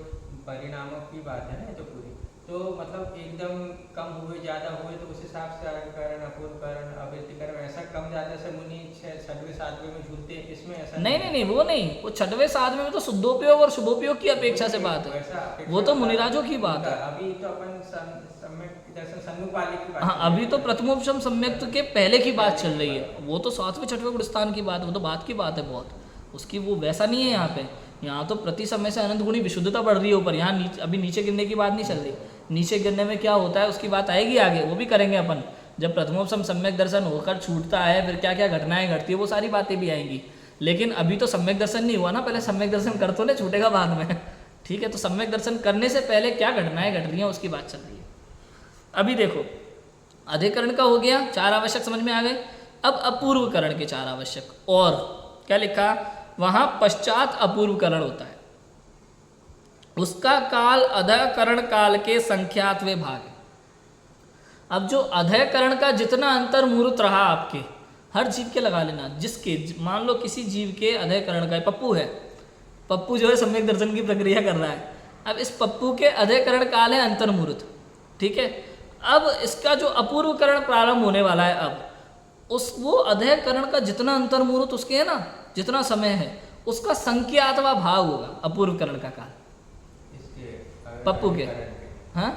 परिणामों की बात है ना, तो पूरी तो मतलब एकदम कम हुए ज़्यादा हुए तो उस हिसाब से करण, अपूर्व करण, अवृत्तिकरण ऐसा कम ज़्यादा से मुनि 6वें 7वें में झूलते हैं, इसमें ऐसा नहीं, वो नहीं, वो 6वें 7वें में तो शुद्धोपयोग और शुभोपयोग की अपेक्षा से बात है, वो तो मुनिराजों की बात है। अभी तो अपन सम्यक दर्शन सन्मुख वाले की बात हाँ, अभी तो प्रथमोपशम सम्यक के पहले की बात चल रही है, वो तो 7वें 6वें गुणस्थान की बात है, वो तो बात की बात है बहुत, उसकी वो वैसा नहीं है यहाँ पे। यहाँ तो प्रति समय से अनंत गुणी विशुद्धता बढ़ रही है ऊपर, यहाँ अभी नीचे गिरने की बात नहीं चल रही। नीचे गिरने में क्या होता है उसकी बात आएगी आगे, वो भी करेंगे अपन, जब प्रथमोपशम सम्यक दर्शन होकर छूटता है फिर क्या क्या घटनाएं घटती है, वो सारी बातें भी आएंगी। लेकिन अभी तो सम्यक दर्शन नहीं हुआ ना, पहले सम्यक दर्शन कर तो ले, छूटेगा बाद में, ठीक है। तो सम्यक दर्शन करने से पहले क्या घटनाएं घट रही हैं उसकी बात चल रही है। अभी देखो, अधिकरण का हो गया, 4 आवश्यक समझ में आ गए। अब अपूर्व करण के 4 आवश्यक, और क्या लिखा वहां, पश्चात अपूर्व करण होता है, उसका काल अधःकरण काल के संख्यातवें भाग है। अब जो अधःकरण का जितना अंतर मुहूर्त रहा आपके, हर जीव के लगा लेना, जिसके मान लो किसी जीव के अधःकरण का, पप्पू है, पप्पू जो है सम्यक दर्शन की प्रक्रिया कर रहा है, अब इस पप्पू के अधःकरण काल है अंतर मुहूर्त, ठीक है। अब इसका जो अपूर्व करण प्रारंभ होने वाला है, अब उस वो अधःकरण का जितना अंतर मुहूर्त उसके है ना, जितना समय है, उसका संख्यातवा भाग होगा अपूर्व करण का काल पप्पू के, हाँ,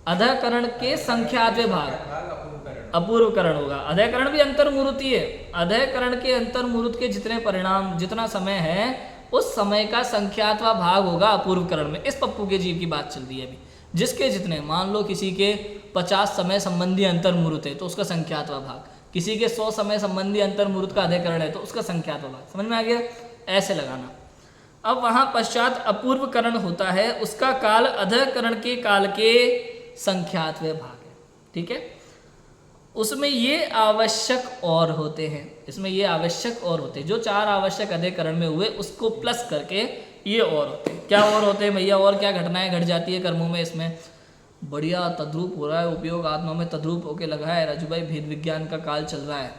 अधःकरण के संख्यातवे भाग अपूर्व करण होगा। अधःकरण भी अंतर मुहूर्त ही है, अधःकरण के अंतर मुहूर्त के जितने परिणाम, जितना समय है, उस समय का संख्यातवा भाग होगा अपूर्व करण में। इस पप्पू के जीव की बात चल रही है अभी, जिसके जितने, मान लो किसी के 50 समय संबंधी अंतर मुहूर्त है तो उसका संख्यातवा भाग, किसी के 100 समय संबंधी अंतर मुहूर्त का अधःकरण है तो उसका संख्यातवा भाग, समझ में आ गया, ऐसे लगाना। अब वहां पश्चात अपूर्व करण होता है, उसका काल अधःकरण के काल के संख्यातवें भाग है, ठीक है। उसमें ये आवश्यक और होते हैं, इसमें ये आवश्यक और होते हैं, जो 4 आवश्यक अधःकरण में हुए उसको प्लस करके ये और होते हैं। क्या और होते हैं भैया, और क्या घटनाएं घट जाती है कर्मों में, इसमें बढ़िया तद्रूप हो रहा है, उपयोग आत्मा में तद्रूप होके लगा है, राजू भाई भेद विज्ञान का काल चल रहा है,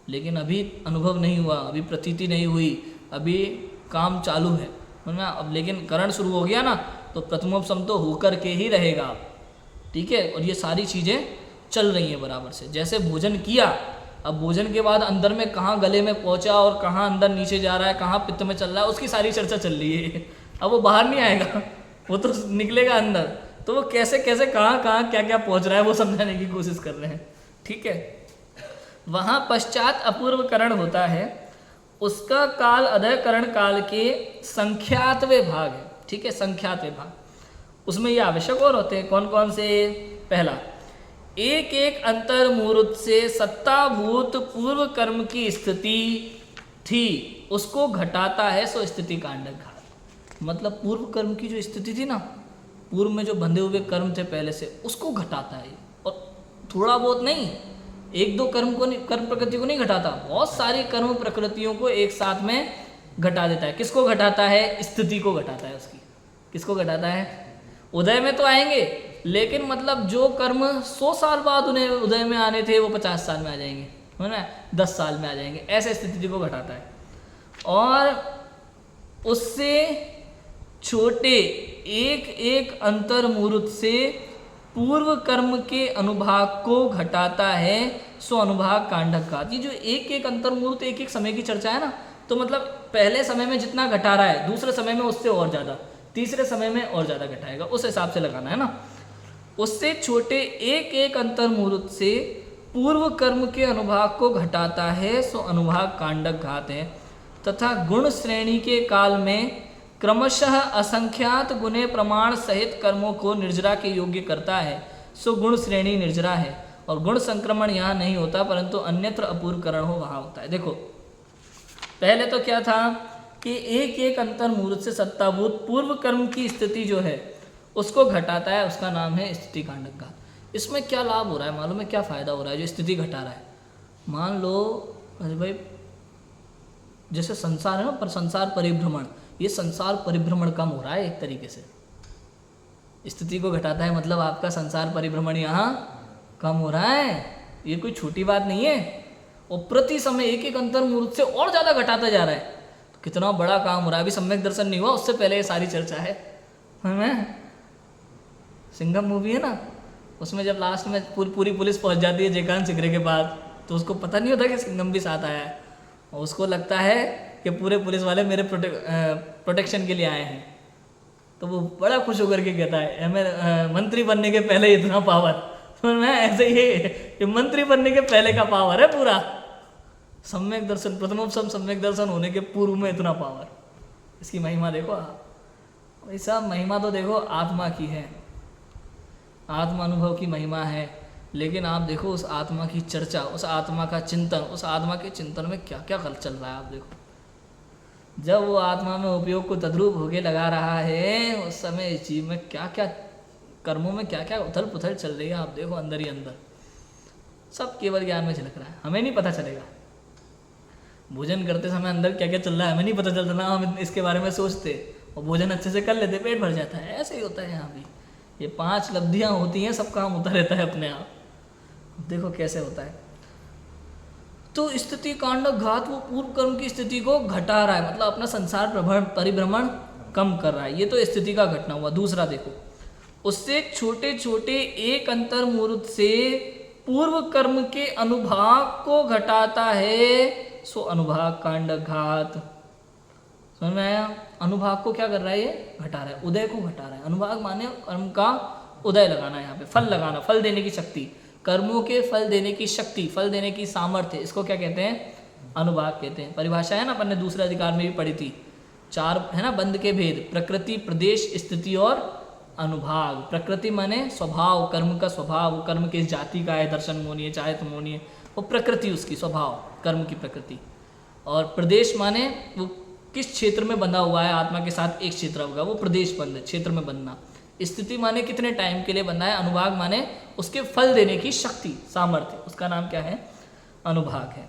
लेकिन अभी अनुभव नहीं हुआ, अभी प्रतीति नहीं हुई, अभी काम चालू है ना, अब लेकिन करण शुरू हो गया ना तो प्रथमोपशम तो होकर के ही रहेगा, ठीक है। और ये सारी चीज़ें चल रही हैं बराबर से, जैसे भोजन किया, अब भोजन के बाद अंदर में कहाँ गले में पहुँचा और कहाँ अंदर नीचे जा रहा है, कहाँ पित्त में चल रहा है, उसकी सारी चर्चा चल रही है। अब वो बाहर नहीं आएगा, वो तो निकलेगा अंदर, तो वो कैसे कैसे कहाँ कहाँ क्या क्या पहुँच रहा है वो समझाने की कोशिश कर रहे हैं, ठीक है। वहाँ पश्चात अपूर्व करण होता है, उसका काल अधःकरण काल के संख्यातवें भाग है, ठीक है, संख्यातवें भाग। उसमें ये आवश्यक और होते हैं, कौन कौन से, पहला, एक एक अंतर मुहूर्त से सत्ताभूत पूर्व कर्म की स्थिति थी उसको घटाता है, सो स्थिति कांडक घात। मतलब पूर्व कर्म की जो स्थिति थी ना, पूर्व में जो बंधे हुए कर्म थे पहले से, उसको घटाता है, और थोड़ा बहुत नहीं, 1-2 कर्म को नहीं, कर्म प्रकृति को नहीं घटाता, बहुत सारी कर्म प्रकृतियों को एक साथ में घटा देता है। किसको घटाता है, स्थिति को घटाता है उसकी। किसको घटाता है, उदय में तो आएंगे, लेकिन मतलब जो कर्म 100 साल बाद उन्हें उदय में आने थे वो 50 साल में आ जाएंगे, है ना, 10 साल में आ जाएंगे, ऐसे स्थिति को घटाता है। और उससे छोटे एक एक अंतर मुहूर्त से पूर्व कर्म के अनुभाग को घटाता है, सो अनुभाग कांडक घात। ये जो एक एक अंतर मुहूर्त, एक एक समय की चर्चा है ना, तो मतलब पहले समय में जितना घटा रहा है, दूसरे समय में उससे और ज़्यादा, तीसरे समय में और ज़्यादा घटाएगा, उस हिसाब से लगाना है ना। उससे छोटे एक एक अंतर मुहूर्त से पूर्व कर्म के अनुभाग को घटाता है, सो अनुभाग कांडक घात है। तथा गुण श्रेणी के काल में क्रमशः असंख्यात गुणे प्रमाण सहित कर्मों को निर्जरा के योग्य करता है, सो गुण श्रेणी निर्जरा है। और गुण संक्रमण यहाँ नहीं होता, परंतु अन्यत्र अपूर्व करण हो वहाँ होता है। देखो पहले तो क्या था कि एक एक अंतर मुहूर्त से सत्ताभूत पूर्व कर्म की स्थिति जो है उसको घटाता है, उसका नाम है स्थिति कांडक घात। इसमें क्या लाभ हो रहा है मालूम है, क्या फ़ायदा हो रहा है जो स्थिति घटा रहा है। मान लो अरे भाई जैसे संसार है ना, पर संसार परिभ्रमण, ये संसार परिभ्रमण कम हो रहा है एक तरीके से, स्थिति को घटाता है, मतलब आपका संसार परिभ्रमण यहाँ कम हो रहा है। ये कोई छोटी बात नहीं है। और प्रति समय एक एक अंतर मुहूर्त से और ज़्यादा घटाता जा रहा है। तो कितना बड़ा काम हो रहा है। अभी सम्यक दर्शन नहीं हुआ, उससे पहले ये सारी चर्चा है। हमें सिंघम मूवी है ना, उसमें जब लास्ट में पूरी पुलिस पहुंच जाती है जयकांत सिकरे के पास, तो उसको पता नहीं होता कि सिंघम भी साथ आया है। और उसको लगता है कि पूरे पुलिस वाले मेरे प्रोटेक्शन के लिए आए हैं। तो वो बड़ा खुश होकर के कहता है हमें मंत्री बनने के पहले इतना पावर। तो मैं ऐसे ही ये मंत्री बनने के पहले का पावर है पूरा। सम्यक दर्शन, प्रथमोपसम सम्यक दर्शन होने के पूर्व में इतना पावर। इसकी महिमा देखो आप। भाई साहब महिमा तो देखो आत्मा की है, आत्मा अनुभव की महिमा है। लेकिन आप देखो उस आत्मा की चर्चा, उस आत्मा का चिंतन, उस आत्मा के चिंतन में क्या क्या गलत चल रहा है। आप देखो जब वो आत्मा में उपयोग को तद्रूप होके लगा रहा है, उस समय इस जीव में क्या क्या कर्मों में क्या क्या उथल पुथल चल रही है। आप देखो अंदर ही अंदर सब केवल ज्ञान में झलक रहा है, हमें नहीं पता चलेगा। भोजन करते समय अंदर क्या क्या चल रहा है हमें नहीं पता चलता ना। हम इसके बारे में सोचते और भोजन अच्छे से कर लेते, पेट भर जाता है। ऐसे ही होता है यहाँ भी। ये 5 लब्धियाँ होती हैं, सब काम होता रहता है अपने आप। देखो कैसे होता है। तो स्थिति कांड घात वो पूर्व कर्म की स्थिति को घटा रहा है, मतलब अपना संसार परिभ्रमण कम कर रहा है। ये तो स्थिति का घटना हुआ। दूसरा देखो, उससे छोटे छोटे एक अंतर मुहूर्त से पूर्व कर्म के अनुभाग को घटाता है। सो अनुभाग कांड घात। समझ में आया? अनुभाग को क्या कर रहा है? ये घटा रहा है, उदय को घटा रहा है। अनुभाग माने कर्म का उदय लगाना, यहाँ पे फल लगाना, फल देने की शक्ति, कर्मों के फल देने की शक्ति, फल देने की सामर्थ्य, इसको क्या कहते हैं? अनुभाग कहते हैं। परिभाषा है ना, अपन ने दूसरे अधिकार में भी पढ़ी थी। 4 है ना बंध के भेद, प्रकृति, प्रदेश, स्थिति और अनुभाग। प्रकृति माने स्वभाव, कर्म का स्वभाव, कर्म किस जाति का है, दर्शन मोनी है चाहे तुम मोनी है, वो प्रकृति उसकी स्वभाव, कर्म की प्रकृति। और प्रदेश माने वो किस क्षेत्र में बंधा हुआ है, आत्मा के साथ एक क्षेत्र होगा, वो प्रदेश बंध, क्षेत्र में बंधना। स्थिति माने कितने टाइम के लिए बंधा है। अनुभाग माने उसके फल देने की शक्ति, सामर्थ्य, उसका नाम क्या है? अनुभाग है।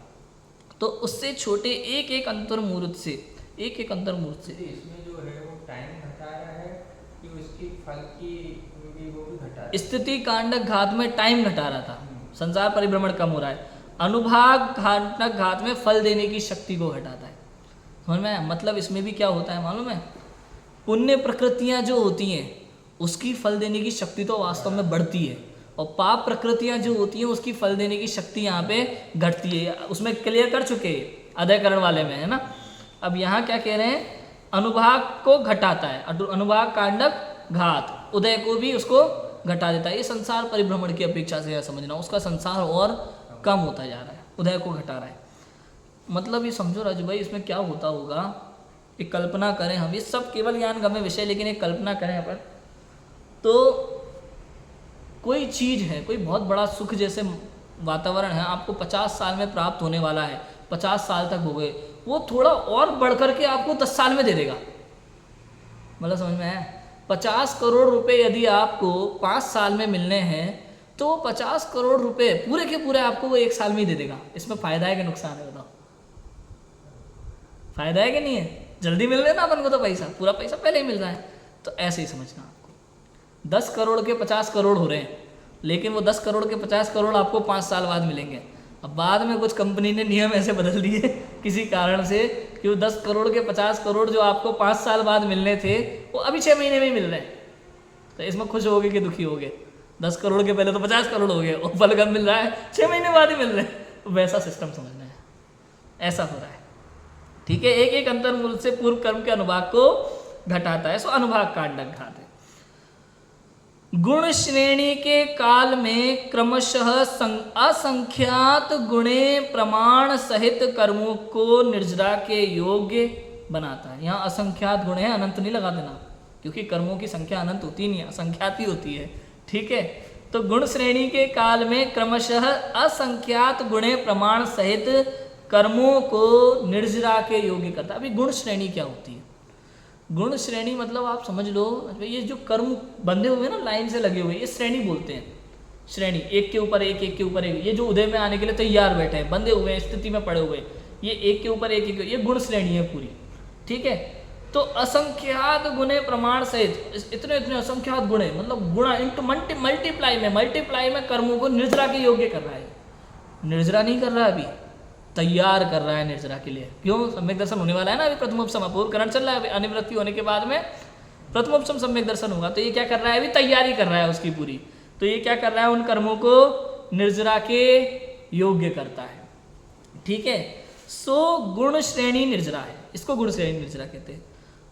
तो उससे छोटे एक एक अंतर मुहूर्त से, एक एक अंतर मुहूर्त से इसमें जो है वो टाइम घटा रहा है कि उसकी फल की भी वो भी घटा रहा है। स्थिति कांडक घात में टाइम घटा रहा था, संसार परिभ्रमण कम हो रहा है। अनुभाग कांडक घात में फल देने की शक्ति को घटाता है। समझ में आया? मतलब इसमें भी क्या होता है मालूम है? पुण्य प्रकृतियां जो होती हैं उसकी फल देने की शक्ति तो वास्तव में बढ़ती है, और पाप प्रकृतियां जो होती हैं उसकी फल देने की शक्ति यहाँ पे घटती है। उसमें क्लियर कर चुके हैं अदयकरण वाले में, है ना। अब यहाँ क्या कह रहे हैं? अनुभाग को घटाता है, अनुभाग कांडक घात, उदय को भी उसको घटा देता है। ये संसार परिभ्रमण की अपेक्षा से समझना, उसका संसार और कम होता जा रहा है, उदय को घटा रहा है। मतलब ये समझो राजू भाई, इसमें क्या होता होगा, एक कल्पना करें हम, ये सब केवल ज्ञान गम्य विषय, लेकिन एक कल्पना करें अपन, तो कोई चीज़ है, कोई बहुत बड़ा सुख जैसे वातावरण है, आपको 50 साल में प्राप्त होने वाला है, 50 साल तक हो गए, वो थोड़ा और बढ़ करके आपको 10 साल में दे देगा। मतलब समझ में आया? 50 करोड़ रुपए यदि आपको 5 साल में मिलने हैं, तो 50 करोड़ रुपए पूरे के पूरे आपको वो 1 साल में ही दे देगा। इसमें फायदा है कि नुकसान है? बताओ, फायदा है कि नहीं है? जल्दी मिल रहा है ना अपन को तो पैसा, पूरा पैसा पहले ही मिल रहा है। तो ऐसे ही समझना आपको, 10 करोड़ के 50 करोड़ हो रहे हैं, लेकिन वो 10 करोड़ के 50 करोड़ आपको 5 साल बाद मिलेंगे। अब बाद में कुछ कंपनी ने नियम ऐसे बदल दिए किसी कारण से कि वो 10 करोड़ के 50 करोड़ जो आपको 5 साल बाद मिलने थे, वो अभी 6 महीने में ही मिल रहे हैं। तो इसमें खुश होगे कि दुखी होगे? 10 करोड़ के पहले तो 50 करोड़ हो गए, और फल कब मिल रहा है? 6 महीने बाद ही मिल रहे हैं। वैसा सिस्टम समझना है, ऐसा हो रहा है। ठीक है, एक एक अंतर मूल से पूर्व कर्म के अनुभाग को घटाता है। सो अनुभाग कांडक घात है। गुण श्रेणी के काल में क्रमशः असंख्यात गुणे प्रमाण सहित कर्मों को निर्जरा के योग्य बनाता है। यहाँ असंख्यात गुण है, अनंत नहीं लगा देना, क्योंकि कर्मों की संख्या अनंत होती नहीं है, असंख्यात ही होती है। ठीक है, तो गुण श्रेणी के काल में क्रमशः असंख्यात गुणे प्रमाण सहित कर्मों को निर्जरा के योग्य करता है। अभी गुण श्रेणी क्या होती है? गुण श्रेणी मतलब आप समझ लो, ये जो कर्म बंधे हुए ना, लाइन से लगे हुए, ये श्रेणी बोलते हैं। श्रेणी, एक के ऊपर एक, एक के ऊपर एक, ये जो उदय में आने के लिए तैयार बैठे हैं, बंधे हुए हैं, स्थिति में पड़े हुए, ये एक के ऊपर एक, ये गुण श्रेणी है पूरी। ठीक है, तो असंख्यात गुणे प्रमाण सहित, इतने इतने असंख्यात गुणे, मतलब गुणा इंटू मल्टीप्लाई में कर्मों को निर्जरा के योग्य कर रहा है। निर्जरा नहीं कर रहा अभी, तैयार कर रहा है निर्जरा के लिए। क्यों? सम्यक दर्शन होने वाला है ना अभी, प्रथमोपसम अपूर्वकरण चल रहा है, अभी अनिवृत्ति होने के बाद में प्रथमोपसम सम्यक दर्शन होगा। तो ये क्या कर रहा है? अभी तैयारी कर रहा है उसकी पूरी। तो ये क्या कर रहा है? उन कर्मों को निर्जरा के योग्य करता है। ठीक है। सो गुण श्रेणी निर्जरा है, इसको गुण श्रेणी निर्जरा कहते हैं।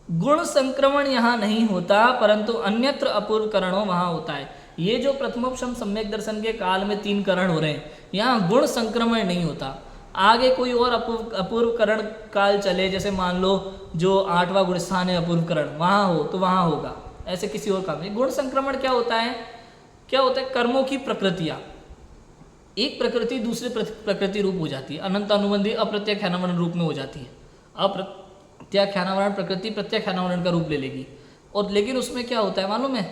गुण संक्रमण यहाँ नहीं होता, परंतु अन्यत्र अपूर्व करणों वहां होता है। ये जो प्रथमोपसम सम्यक दर्शन के काल में 3 करण हो रहे हैं, यहाँ गुण संक्रमण नहीं होता। आगे कोई और अपूर्व करण काल चले, जैसे मान लो जो 8वां गुण स्थान है अपूर्व करण, वहां हो तो वहां होगा, ऐसे किसी और काल में। गुण संक्रमण क्या होता है? क्या होता है? कर्मों की प्रकृतियां, एक प्रकृति दूसरे प्रकृति रूप हो जाती है, अनंत अनुबंधी अप्रत्याख्यानावरण रूप में हो जाती है। अप्रत्याख्यानावरण प्रकृति प्रत्याख्यानावरण का रूप ले लेगी। और लेकिन उसमें क्या होता है मालूम है?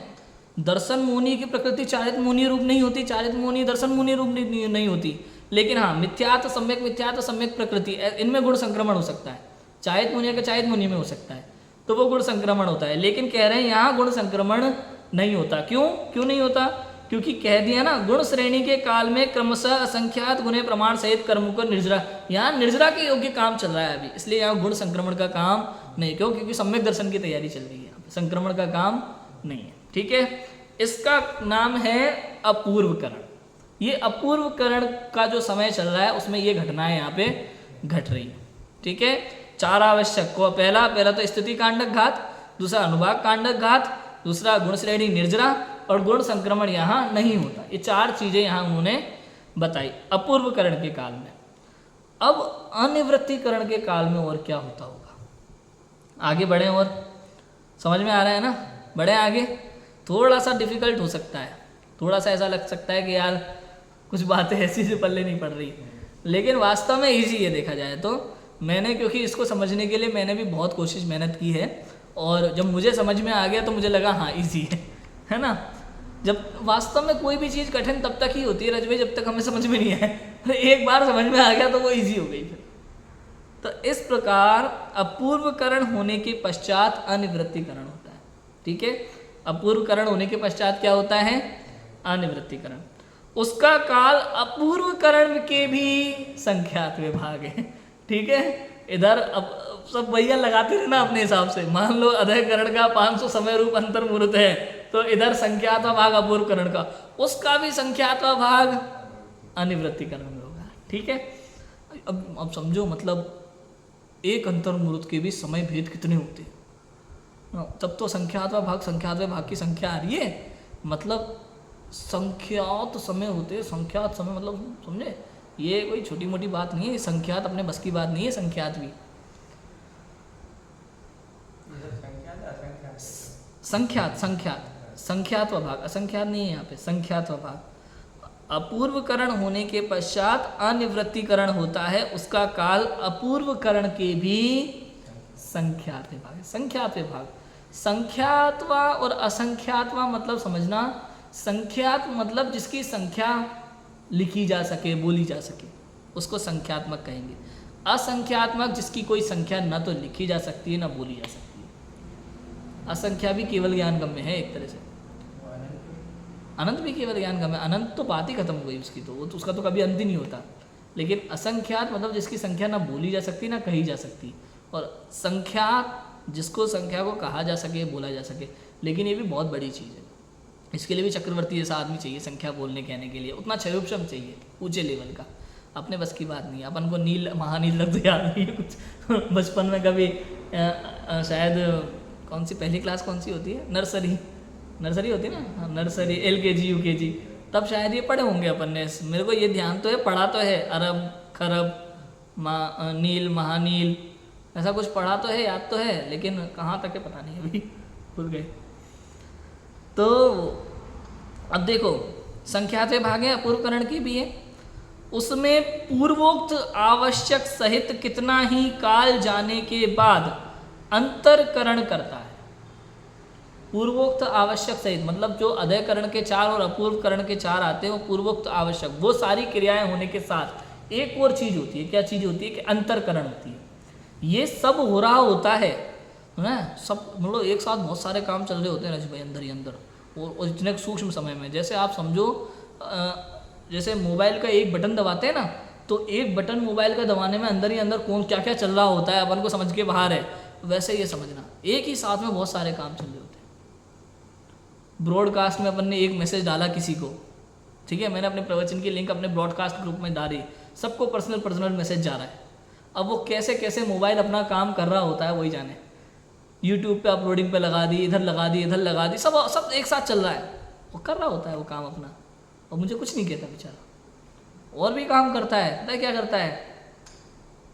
दर्शन मुनि की प्रकृति चारित मुनि रूप नहीं होती, चारित मुनि दर्शन मुनि रूप नहीं होती। लेकिन हाँ, मिथ्यात सम्यक प्रकृति, इनमें गुण संक्रमण हो सकता है। चारित मुनि का चारित मुनि में हो सकता है, तो वो गुण संक्रमण होता है। लेकिन कह रहे हैं यहाँ गुण संक्रमण नहीं होता। क्यों नहीं होता? क्योंकि कह दिया ना, गुण श्रेणी के काल में क्रमशः असंख्यात गुणे प्रमाण सहित कर्मों को निर्जरा, यहाँ निर्जरा के योग्य काम चल रहा है अभी, इसलिए यहाँ गुण संक्रमण का काम नहीं। क्यों? क्योंकि सम्यक दर्शन की तैयारी चल रही है, संक्रमण का काम नहीं है। ठीक है। इसका नाम है अपूर्वकरण। ये अपूर्वकरण का जो समय चल रहा है उसमें ये घटनाएं यहाँ पे घट रही है। ठीक है। 4 आवश्यक को, पहला तो स्थिति कांडक घात, दूसरा अनुभाग कांडक घात, दूसरा गुण श्रेणी निर्जरा, और गुण संक्रमण यहाँ नहीं होता। ये 4 चीजें यहाँ उन्होंने बताई अपूर्वकरण के काल में। अब अनिवृत्तिकरण के काल में और क्या होता होगा? आगे बढ़े, और समझ में आ रहा है ना? बढ़े आगे। थोड़ा सा डिफिकल्ट हो सकता है, थोड़ा सा ऐसा लग सकता है कि यार कुछ बातें ऐसी से पल्ले नहीं पड़ रही, लेकिन वास्तव में ईजी है देखा जाए तो। मैंने, क्योंकि इसको समझने के लिए मैंने भी बहुत कोशिश मेहनत की है, और जब मुझे समझ में आ गया तो मुझे लगा हाँ ईजी है ना। जब वास्तव में कोई भी चीज़ कठिन तब तक ही होती है रजवे, जब तक हमें समझ में नहीं आए। एक बार समझ में आ गया तो वो ईजी हो गई फिर। तो इस प्रकार अपूर्वकरण होने के पश्चात अनिवृत्तिकरण होता है। ठीक है। अपूर्वकरण होने के पश्चात क्या होता है? अनिवृत्तिकरण। उसका काल अपूर्वकरण के भी संख्यात विभाग है। ठीक है। इधर अब सब भैया लगाते रहे ना अपने हिसाब से। मान लो अधःकरण का 500 समय रूप अंतर मुहूर्त है, तो इधर संख्यात्वा भाग अपूर्वकरण का, उसका भी संख्यात्वा भाग अनिवृत्तिकरण में होगा। ठीक है। अब समझो, मतलब एक अंतर मुहूर्त के भी समय भेद कितने होते हैं। तब तो संख्यात्वा भाग की संख्या आ रही है, मतलब संख्यात समय होते हैं। संख्यात समय मतलब समझे, ये कोई छोटी मोटी बात नहीं है। संख्यात अपने बस की बात नहीं है। संख्यात भी संख्यात व भाग, असंख्यात नहीं है यहाँ पे, संख्यात व भाग। अपूर्वकरण होने के पश्चात अनिवृत्तिकरण होता है, उसका काल अपूर्वकरण के भी संख्यात विभाग है। संख्यात विभाग, संख्यात्वा और असंख्यात्वा मतलब समझना। संख्यात मतलब जिसकी संख्या लिखी जा सके, बोली जा सके, उसको संख्यात्मक कहेंगे। असंख्यात्मक जिसकी कोई संख्या न तो लिखी जा सकती है न बोली जा सकती है। असंख्या भी केवल ज्ञान गम्य है एक तरह से, अनंत भी केवल ज्ञान गम्य। अनंत तो बात ही खत्म हो गई उसकी, तो वो तो उसका तो कभी अंत ही नहीं होता। लेकिन असंख्यात मतलब जिसकी संख्या ना बोली जा सकती ना कही जा सकती, और संख्यात जिसको संख्या को कहा जा सके, बोला जा सके। लेकिन ये भी बहुत बड़ी चीज़ है, इसके लिए भी चक्रवर्ती जैसा आदमी चाहिए संख्या बोलने कहने के लिए। उतना क्षयोपशम चाहिए ऊंचे लेवल का, अपने बस की बात नहीं। अपन को नील महानील लग तो याद नहीं है कुछ। बचपन में कभी शायद कौन सी पहली क्लास कौन सी होती है, नर्सरी होती है ना, नर्सरी LKG UKG, तब शायद ये पढ़े होंगे अपन ने। मेरे को ये ध्यान तो है, पढ़ा तो है, अरब खरब नील महानील ऐसा कुछ पढ़ा तो है, याद तो है, लेकिन कहाँ तक है पता नहीं, अभी भूल गए। तो अब देखो, संख्यात विभाग है, अपूर्वकरण की भी है। उसमें पूर्वोक्त आवश्यक सहित कितना ही काल जाने के बाद अंतरकरण करता है। पूर्वोक्त आवश्यक सहित मतलब जो अधःकरण के 4 और अपूर्वकरण के 4 आते हैं, वो पूर्वोक्त आवश्यक, वो सारी क्रियाएं होने के साथ एक और चीज होती है। क्या चीज होती है? कि अंतरकरण होती है। ये सब हो रहा होता है है ना। सब मतलब एक साथ बहुत सारे काम चल रहे होते हैं राजू भाई अंदर ही अंदर, और इतने सूक्ष्म समय में। जैसे आप समझो जैसे मोबाइल का एक बटन दबाते हैं ना, तो एक बटन मोबाइल का दबाने में अंदर ही अंदर कौन क्या क्या चल रहा होता है अपन को समझ के बाहर है। वैसे ये समझना एक ही साथ में बहुत सारे काम चल रहे होते हैं। ब्रॉडकास्ट में अपन ने एक मैसेज डाला किसी को, ठीक है, मैंने अपने प्रवचन की लिंक अपने ब्रॉडकास्ट ग्रुप में डाली, सबको पर्सनल मैसेज जा रहा है। अब वो कैसे कैसे मोबाइल अपना काम कर रहा होता है वही जाने। यूट्यूब पे अपलोडिंग पे लगा दी, इधर लगा दी, इधर लगा दी, सब एक साथ चल रहा है, वो कर रहा होता है वो काम अपना, और मुझे कुछ नहीं कहता बेचारा। और भी काम करता है, पता है क्या करता है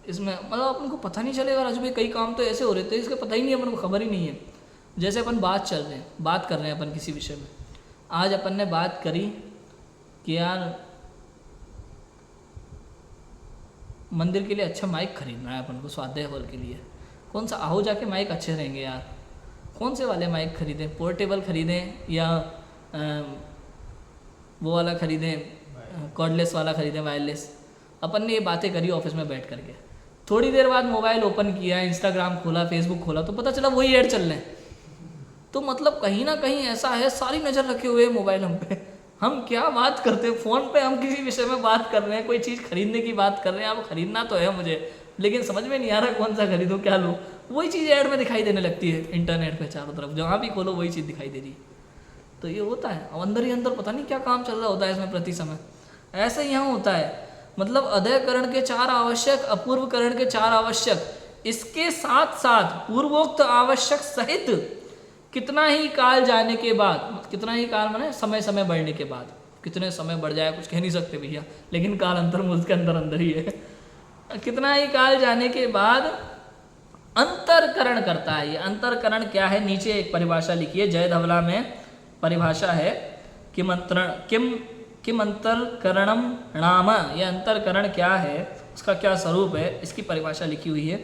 इसमें, मतलब अपन को पता नहीं चलेगा राजू भाई, कई काम तो ऐसे हो रहे थे इसका पता ही नहीं है, अपन को खबर ही नहीं है। जैसे अपन बात कर रहे हैं अपन किसी विषय में, आज अपन ने बात करी कि यार मंदिर के लिए अच्छा माइक खरीदना है अपन को, स्वाध्याय हॉल के लिए कौन सा आओ जाके माइक अच्छे रहेंगे यार, कौन से वाले माइक खरीदें, पोर्टेबल खरीदें या वो वाला खरीदें, कॉर्डलेस वाला खरीदें, वायरलेस। अपन ने ये बातें करी ऑफिस में बैठ करके। थोड़ी देर बाद मोबाइल ओपन किया, इंस्टाग्राम खोला, फेसबुक खोला, तो पता चला वही ऐड चल रहे हैं। तो मतलब कहीं ना कहीं ऐसा है, सारी नज़र रखे हुए मोबाइल हम पे, हम क्या बात करते हैं फ़ोन पे, हम किसी विषय में बात कर रहे हैं, कोई चीज़ खरीदने की बात कर रहे हैं, अब खरीदना तो है मुझे, लेकिन समझ में नहीं आ रहा कौन सा खरीदूँ, क्या लूँ, वही चीज़ ऐड में दिखाई देने लगती है इंटरनेट पे चारों तरफ, जहाँ भी खोलो वही चीज़ दिखाई दे रही है। तो ये होता है, अब अंदर ही अंदर पता नहीं क्या काम चल रहा होता है इसमें प्रति समय। ऐसे ही यहाँ होता है, मतलब अधःकरण के 4 आवश्यक, अपूर्वकरण के 4 आवश्यक, इसके साथ साथ पूर्वोक्त आवश्यक सहित कितना ही काल जाने के बाद, कितना ही काल माने समय बढ़ने के बाद, कितने समय बढ़ जाए कुछ कह नहीं सकते भैया, लेकिन काल अंतर मुझके अंदर अंदर ही है। कितना ही काल जाने के बाद अंतरकरण करता है। ये अंतरकरण क्या है, नीचे एक परिभाषा लिखी है, जय धवला में परिभाषा है, किम अंतरकरणम नाम, ये अंतरकरण क्या है, उसका क्या स्वरूप है, इसकी परिभाषा लिखी हुई है।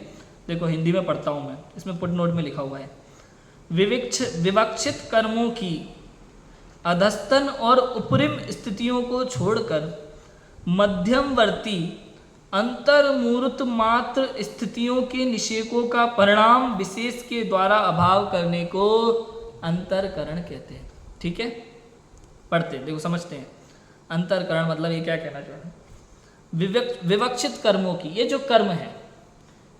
देखो हिंदी में पढ़ता हूँ मैं, इसमें फुट नोट में लिखा हुआ है, विवक्षित कर्मों की अधस्तन और उपरिम स्थितियों को छोड़कर मध्यमवर्ती अंतर्मूर्त मात्र स्थितियों के निषेकों का परिणाम विशेष के द्वारा अभाव करने को अंतरकरण कहते हैं। ठीक है, पढ़ते देखो समझते हैं। अंतरकरण मतलब ये क्या कहना चाह रहे हैं, विवक्षित कर्मों की, ये जो कर्म है,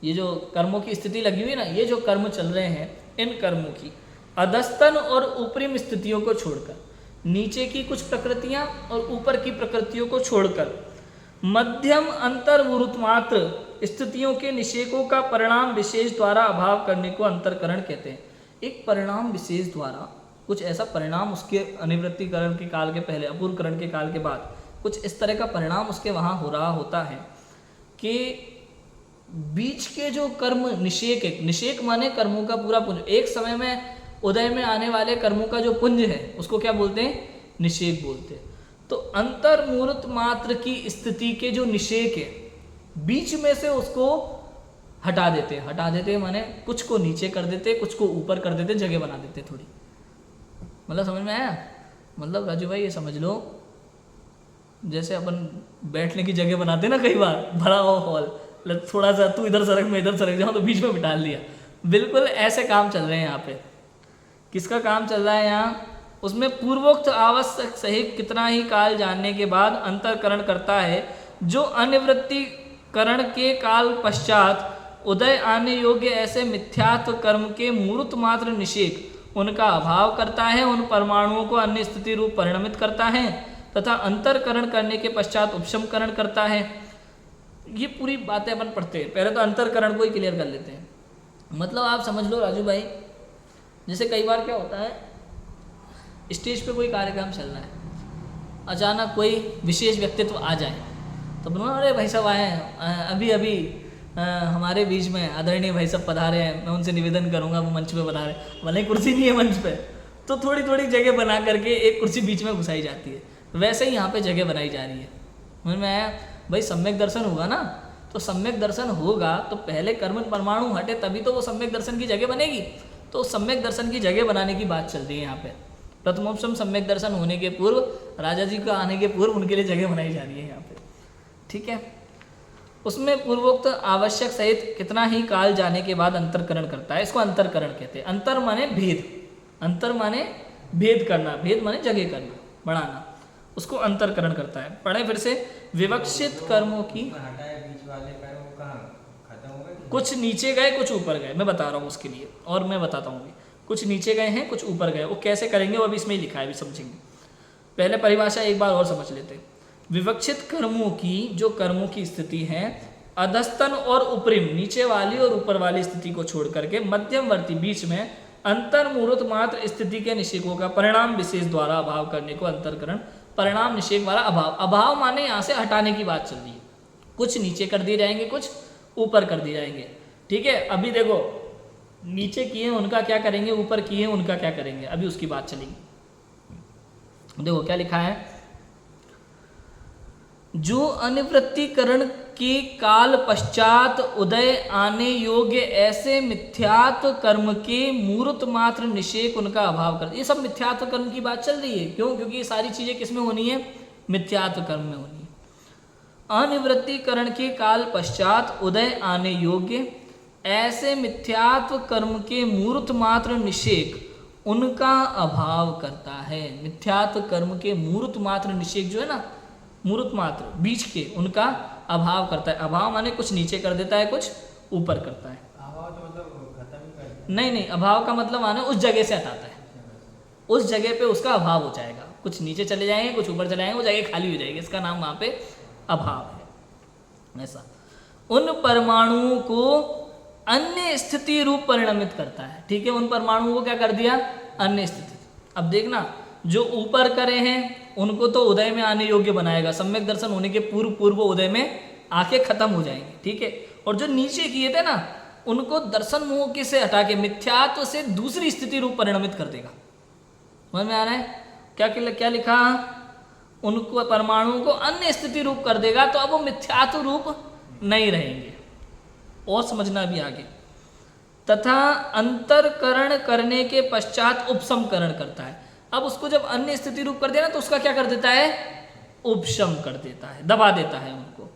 ये जो कर्मों की स्थिति लगी हुई ना, ये जो कर्म चल रहे हैं, इन कर्मों की अधस्तन और उपरिम स्थितियों को छोड़कर, नीचे की कुछ प्रकृतियां और ऊपर की प्रकृतियों को छोड़कर मध्यम अंतर्वृत्त मात्र स्थितियों के निषेकों का परिणाम विशेष द्वारा अभाव करने को अंतरकरण कहते हैं। एक परिणाम विशेष द्वारा कुछ ऐसा परिणाम उसके अनिवृत्तिकरण के काल के पहले, अपूर्वकरण के काल के बाद कुछ इस तरह का परिणाम उसके वहाँ हो रहा होता है कि बीच के जो कर्म निषेक है, निषेक माने कर्मों का पूरा पुंज, एक समय में उदय में आने वाले कर्मों का जो पुंज है उसको क्या बोलते हैं, निषेक बोलते हैं। तो अंतर्मूर्त मात्र की स्थिति के जो निषेक है, बीच में से उसको हटा देते हैं माने कुछ को नीचे कर देते, कुछ को ऊपर कर देते, जगह बना देते थोड़ी। मतलब समझ में आया, मतलब राजू भाई ये समझ लो जैसे अपन बैठने की जगह बनाते ना, कई बार भरा हुआ हॉल, थोड़ा सा तू इधर सरक मैं इधर सरक जाऊँ तो बीच में बिठा लिया, बिल्कुल ऐसे काम चल रहे हैं यहाँ पे। किसका काम चल रहा है यहाँ, उसमें पूर्वोक्त आवश्यक सहित कितना ही काल जानने के बाद अंतरकरण करता है, जो अनिवृत्तिकरण के काल पश्चात उदय आने योग्य ऐसे मिथ्यात्व कर्म के मूर्त मात्र निषेक उनका अभाव करता है, उन परमाणुओं को अन्य स्थिति रूप परिणमित करता है तथा अंतरकरण करने के पश्चात उपशमकरण करता है। ये पूरी बातें अपन पढ़ते हैं, पहले तो अंतरकरण को ही क्लियर कर लेते हैं। मतलब आप समझ लो राजू भाई, जैसे कई बार क्या होता है, स्टेज पे कोई कार्यक्रम चल रहा है, अचानक कोई विशेष व्यक्तित्व आ जाए तो बोलो अरे भाई साहब आए हैं, अभी हमारे बीच में आदरणीय भाई साहब पधारे हैं, मैं उनसे निवेदन करूंगा वो मंच पे पधारे। भले कुर्सी नहीं है मंच पे, तो थोड़ी थोड़ी जगह बना करके एक कुर्सी बीच में घुसाई जाती है, वैसे ही यहाँ पे जगह बनाई जा रही है। समझ में आया भाई, सम्यक दर्शन होगा ना, तो सम्यक दर्शन होगा तो पहले कर्म परमाणु हटे तभी तो वो सम्यक दर्शन की जगह बनेगी। तो सम्यक दर्शन की जगह बनाने की बात चल रही है यहाँ पे। प्रथमोपशम सम्यक दर्शन होने के पूर्व, राजा जी का आने के पूर्व उनके लिए जगह बनाई जा रही है यहाँ पे। ठीक है, उसमें पूर्वोक्त आवश्यक सहित कितना ही काल जाने के बाद अंतरकरण करता है। इसको अंतरकरण कहते हैं। अंतर माने भेद, अंतर माने भेद करना, भेद माने जगह करना, बढ़ाना, उसको अंतरकरण करता है। पढ़े फिर से। विवक्षित कर्मों की हटाए बीच वाले कर्म वो कहाँ खत्म हो गए? कुछ नीचे गए कुछ ऊपर गए, मैं बता रहा हूँ उसके लिए, और मैं बताता हूँ अभी। कुछ नीचे गए हैं कुछ ऊपर गए, वो कैसे करेंगे वो अभी इसमें ही लिखा है, अभी समझेंगे। पहले परिभाषा एक बार और समझ लेते हैं। विवक्षित कर्मों की, जो कर्मों की स्थिति है, अधस्तन और उपरिम, नीचे वाली और ऊपर वाली स्थिति को छोड़ करके मध्यमवर्ती बीच में अंतर्मूर्त मात्र स्थिति के निषेकों का परिणाम विशेष द्वारा अभाव करने को अंतरकरण, परिणाम निषेक वाला अभाव। अभाव माने यहाँ से हटाने की बात चल रही है। कुछ नीचे कर दिए जाएंगे कुछ ऊपर कर दिए जाएंगे, ठीक है। अभी देखो नीचे किए उनका क्या करेंगे, ऊपर किए उनका क्या करेंगे, अभी उसकी बात चलेगी। देखो क्या लिखा है। जो अनिवृत्तिकरण के काल पश्चात उदय आने योग्य ऐसे मिथ्यात्व कर्म के मूर्त मात्र निषेक उनका अभाव कर, ये सब मिथ्यात्व कर्म की बात चल रही है। क्यों? क्योंकि ये सारी चीजें किसमें होनी है? मिथ्यात्व कर्म में होनी है। अनिवृत्तिकरण के काल पश्चात उदय आने योग्य ऐसे मिथ्यात्व कर्म के मूर्त मात्र निषेक उनका अभाव करता है। मिथ्यात्व कर्म के मूर्त मात्र निषेक जो है ना, मूर्त मात्र बीच के, उनका अभाव करता है। अभाव माने कुछ नीचे कर देता है कुछ ऊपर करता है। अभाव तो मतलब खत्म ही कर दिया। नहीं नहीं, अभाव का मतलब माने उस जगह से हटाता है, उस जगह पे उसका अभाव हो जाएगा। कुछ नीचे चले जाएंगे कुछ ऊपर चले जाएंगे, वो जगह खाली हो जाएगी, इसका नाम वहाँ पे अभाव है। ऐसा उन परमाणुओं को अन्य स्थिति रूप परिणमित करता है, ठीक है। उन परमाणुओं को क्या कर दिया? अन्य स्थिति। अब देखना, जो ऊपर करे हैं उनको तो उदय में आने योग्य बनाएगा, सम्यक दर्शन होने के पूर्व पूर्व उदय में आके खत्म हो जाएंगे, ठीक है। और जो नीचे किए थे ना, उनको दर्शन मोह के से हटा के मिथ्यात्व से दूसरी स्थिति रूप परिणमित कर देगा। समझ में आ रहा है? क्या लिखा? उनको परमाणुओं को अन्य स्थिति रूप कर देगा, तो अब वो मिथ्यात्व रूप नहीं रहेंगे। और समझना भी आगे। तथा अंतरकरण करने के पश्चात उपसमकरण करता है। अब उसको जब अन्य स्थिति रूप कर दिया ना, तो उसका क्या कर देता है? उपशम कर देता है, दबा देता है उनको।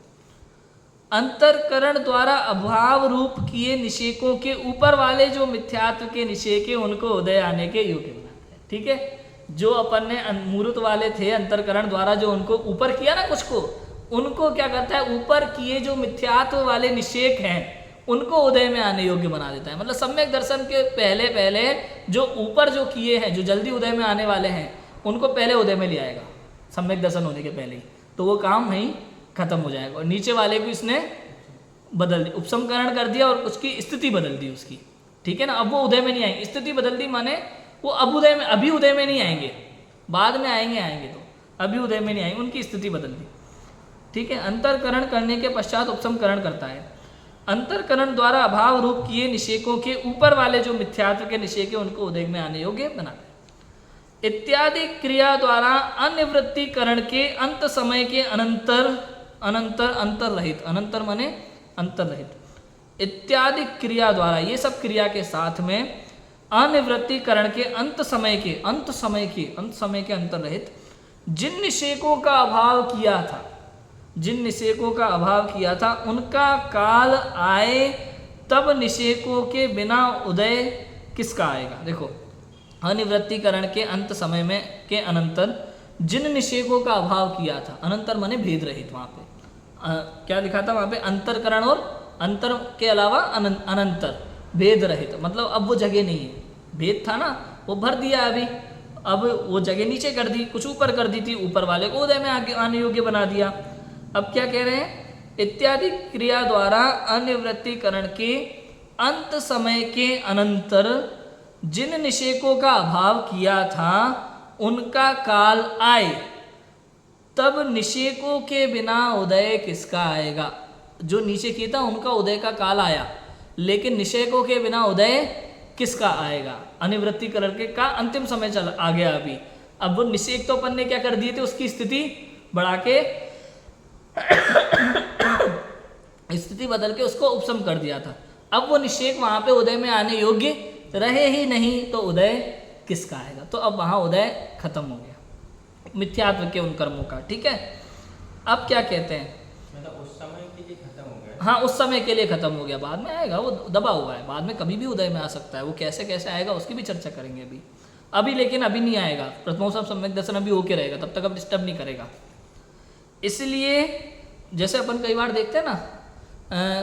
अंतरकरण द्वारा अभाव रूप किए निषेकों के ऊपर वाले जो मिथ्यात्व के निषेक है, उनको उदय आने के योग्य बनाता है, ठीक है। जो अपन ने मूर्त वाले थे, अंतरकरण द्वारा जो उनको ऊपर किया ना कुछ को, उनको क्या करता है? ऊपर किए जो मिथ्यात्व वाले निषेक हैं उनको उदय में आने योग्य बना देता है। मतलब सम्यक दर्शन के पहले पहले जो ऊपर जो किए हैं, जो जल्दी उदय में आने वाले हैं, उनको पहले उदय में ले आएगा, सम्यक दर्शन होने के पहले ही, तो वो काम वहीं खत्म हो जाएगा। और नीचे वाले को इसने बदल दी, उपसमकरण कर दिया और उसकी स्थिति बदल दी उसकी, ठीक है ना। अब वो उदय में नहीं आएंगे, स्थिति बदल दी माने वो अब उदय में, अभी उदय में नहीं आएंगे, बाद में आएंगे तो अभी उदय में नहीं आएंगे, उनकी स्थिति बदल दी, ठीक है। अंतरकरण करने के पश्चात उपसमकरण करता है। अंतरकरण द्वारा अभाव रूप किए निषेकों के ऊपर वाले जो मिथ्यात्व के निषेक है, उनको उदय में आने योग्य बनाता है। इत्यादि क्रिया द्वारा अनिवृत्तिकरण के अंत समय के अंतर रहित, अनंतर माने अंतर रहित, इत्यादि क्रिया द्वारा, ये सब क्रिया के साथ में अनिवृत्तिकरण के अंत समय के अंतर रहित जिन निषेकों का अभाव किया था, जिन निषेकों का अभाव किया था, उनका काल आए तब निषेकों के बिना उदय किसका आएगा? देखो, अनिवृत्तिकरण के अंत समय में के अनंतर जिन निषेकों का अभाव किया था, अनंतर माने भेद रहित, वहाँ पे क्या लिखा था वहाँ पे? अंतरकरण और अंतर के अलावा अनंतर, भेद रहित, मतलब अब वो जगह नहीं है। भेद था ना, वो भर दिया अभी, अब वो जगह नीचे कर दी, कुछ ऊपर कर दी थी, ऊपर वाले को उदय में आगे आने योग्य बना दिया। अब क्या कह रहे हैं? इत्यादि क्रिया द्वारा अनिवृत्तिकरण के अंत समय के अनंतर जिन निषेकों का अभाव किया था, उनका काल आए तब निषेकों के बिना उदय किसका आएगा? जो नीचे किया था उनका उदय का काल आया, लेकिन निषेकों के बिना उदय किसका आएगा? अनिवृत्तिकरण के का अंतिम समय चल आ गया अभी। अब वो निषेक तो अपन ने क्या कर दिए थे, उसकी स्थिति बढ़ा के स्थिति बदल के उसको उपसम कर दिया था। अब वो निषेक वहां पे उदय में आने योग्य रहे ही नहीं, तो उदय किसका आएगा? तो अब वहां उदय खत्म हो गया मिथ्यात्व के उन कर्मों का, ठीक है। अब क्या कहते हैं? मतलब उस समय के लिए खत्म हो गया। हाँ, उस समय के लिए खत्म हो गया, बाद में आएगा, वो दबा हुआ है, बाद में कभी भी उदय में आ सकता है। वो कैसे कैसे आएगा उसकी भी चर्चा करेंगे अभी लेकिन अभी नहीं आएगा। प्रथमोपसम सम्यक दर्शन अभी होके रहेगा, तब तक अब डिस्टर्ब नहीं करेगा। इसलिए जैसे अपन कई बार देखते हैं ना,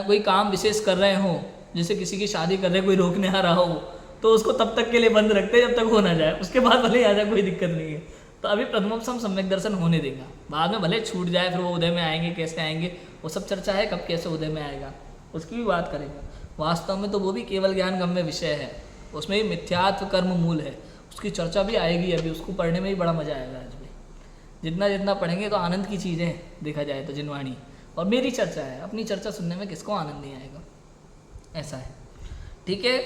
कोई काम विशेष कर रहे हो, जैसे किसी की शादी कर रहे, कोई रोकने आ रहा हो, तो उसको तब तक के लिए बंद रखते हैं जब तक हो ना जाए, उसके बाद भले ही आ जाए, कोई दिक्कत नहीं है। तो अभी प्रथमोपसम सम्यक दर्शन होने देगा, बाद में भले छूट जाए, फिर वो उदय में आएंगे, कैसे आएंगे वो सब चर्चा है, कब कैसे उदय में आएगा उसकी भी बात करेंगे। वास्तव में तो वो भी केवल ज्ञान गम्य विषय है, उसमें भी मिथ्यात्व कर्म मूल है, उसकी चर्चा भी आएगी अभी, उसको पढ़ने में भी बड़ा मजा आएगा। आज भी जितना जितना पढ़ेंगे तो आनंद की चीज़ें, देखा जाए तो जिनवाणी और मेरी चर्चा है, अपनी चर्चा सुनने में किसको आनंद नहीं आएगा, ऐसा है, ठीक है।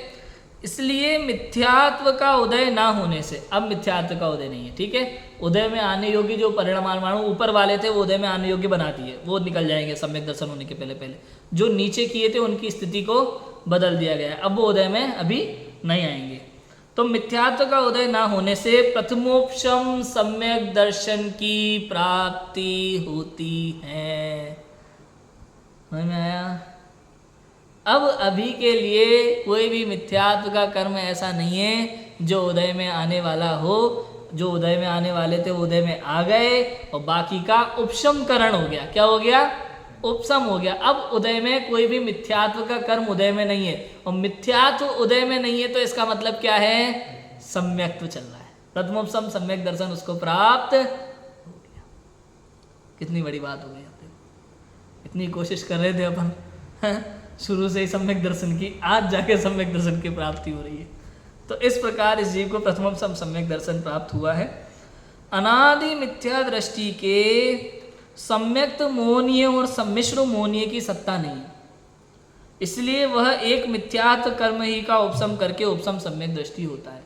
इसलिए मिथ्यात्व का उदय ना होने से, अब मिथ्यात्व का उदय नहीं है, ठीक है। उदय में आने योग्य जो परिणाम ऊपर वाले थे वो उदय में आने योग्य बना दिए, वो निकल जाएंगे सम्यक दर्शन होने के पहले पहले। जो नीचे किए थे उनकी स्थिति को बदल दिया गया है, अब वो उदय में अभी नहीं आएंगे। तो मिथ्यात्व का उदय ना होने से प्रथमोपशम सम्यक दर्शन की प्राप्ति होती है। समझ में आया? अब अभी के लिए कोई भी मिथ्यात्व का कर्म ऐसा नहीं है जो उदय में आने वाला हो। जो उदय में आने वाले थे वो उदय में आ गए और बाकी का उपशमकरण हो गया। क्या हो गया? उपशम हो गया। अब उदय में कोई भी मिथ्यात्व का कर्म उदय में नहीं है, और मिथ्यात्व उदय में नहीं है तो इसका मतलब क्या है? सम्यक्त्व चल रहा है। प्रथमोपशम सम्यक दर्शन उसको प्राप्त हो गया। कितनी बड़ी बात हो गई। इतनी कोशिश कर रहे थे अपन शुरू से ही सम्यक दर्शन की, आज जाके सम्यक दर्शन की प्राप्ति हो रही है। तो इस प्रकार इस जीव को प्रथमोपशम सम्यक दर्शन प्राप्त हुआ है। अनादि मिथ्या दृष्टि के सम्यक्त मोहनीय और सम्मिश्र मोहनीय की सत्ता नहीं है, इसलिए वह एक मिथ्यात्व कर्म ही का उपशम करके उपशम सम्यक दृष्टि होता है।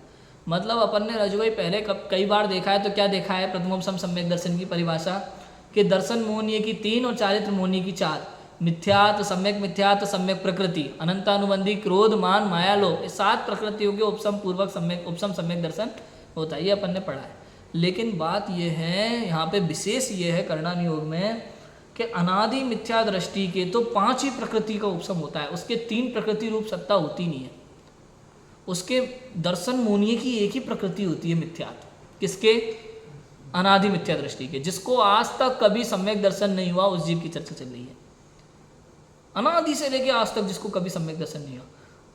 मतलब अपन ने रजोई पहले कई बार देखा है, तो क्या देखा है? प्रथमोपशम सम्यक दर्शन की परिभाषा कि दर्शन मोहनीय की 3 और चारित्र मोहनीय की 4, मिथ्यात्व, सम्यक प्रकृति, अनंतानुबंधी, क्रोध, मान, माया, लोभ, ये 7 प्रकृतियों के उपशम पूर्वक उपशम सम्यक दर्शन होता है। ये अपन ने पढ़ा है। लेकिन बात यह है, यहाँ पे विशेष ये है करणानि योग में कि अनादि मिथ्या दृष्टि के तो 5 ही प्रकृति का उपशम होता है, उसके 3 प्रकृति रूप सत्ता होती नहीं है। उसके दर्शन मोहनीय की एक ही प्रकृति होती है मिथ्यात्व। किसके? अनादि मिथ्या दृष्टि के, जिसको आज तक कभी सम्यक दर्शन नहीं हुआ, उस जीव की चर्चा चल रही है। अनादि से लेके आज तक जिसको कभी सम्यक दर्शन नहीं हुआ,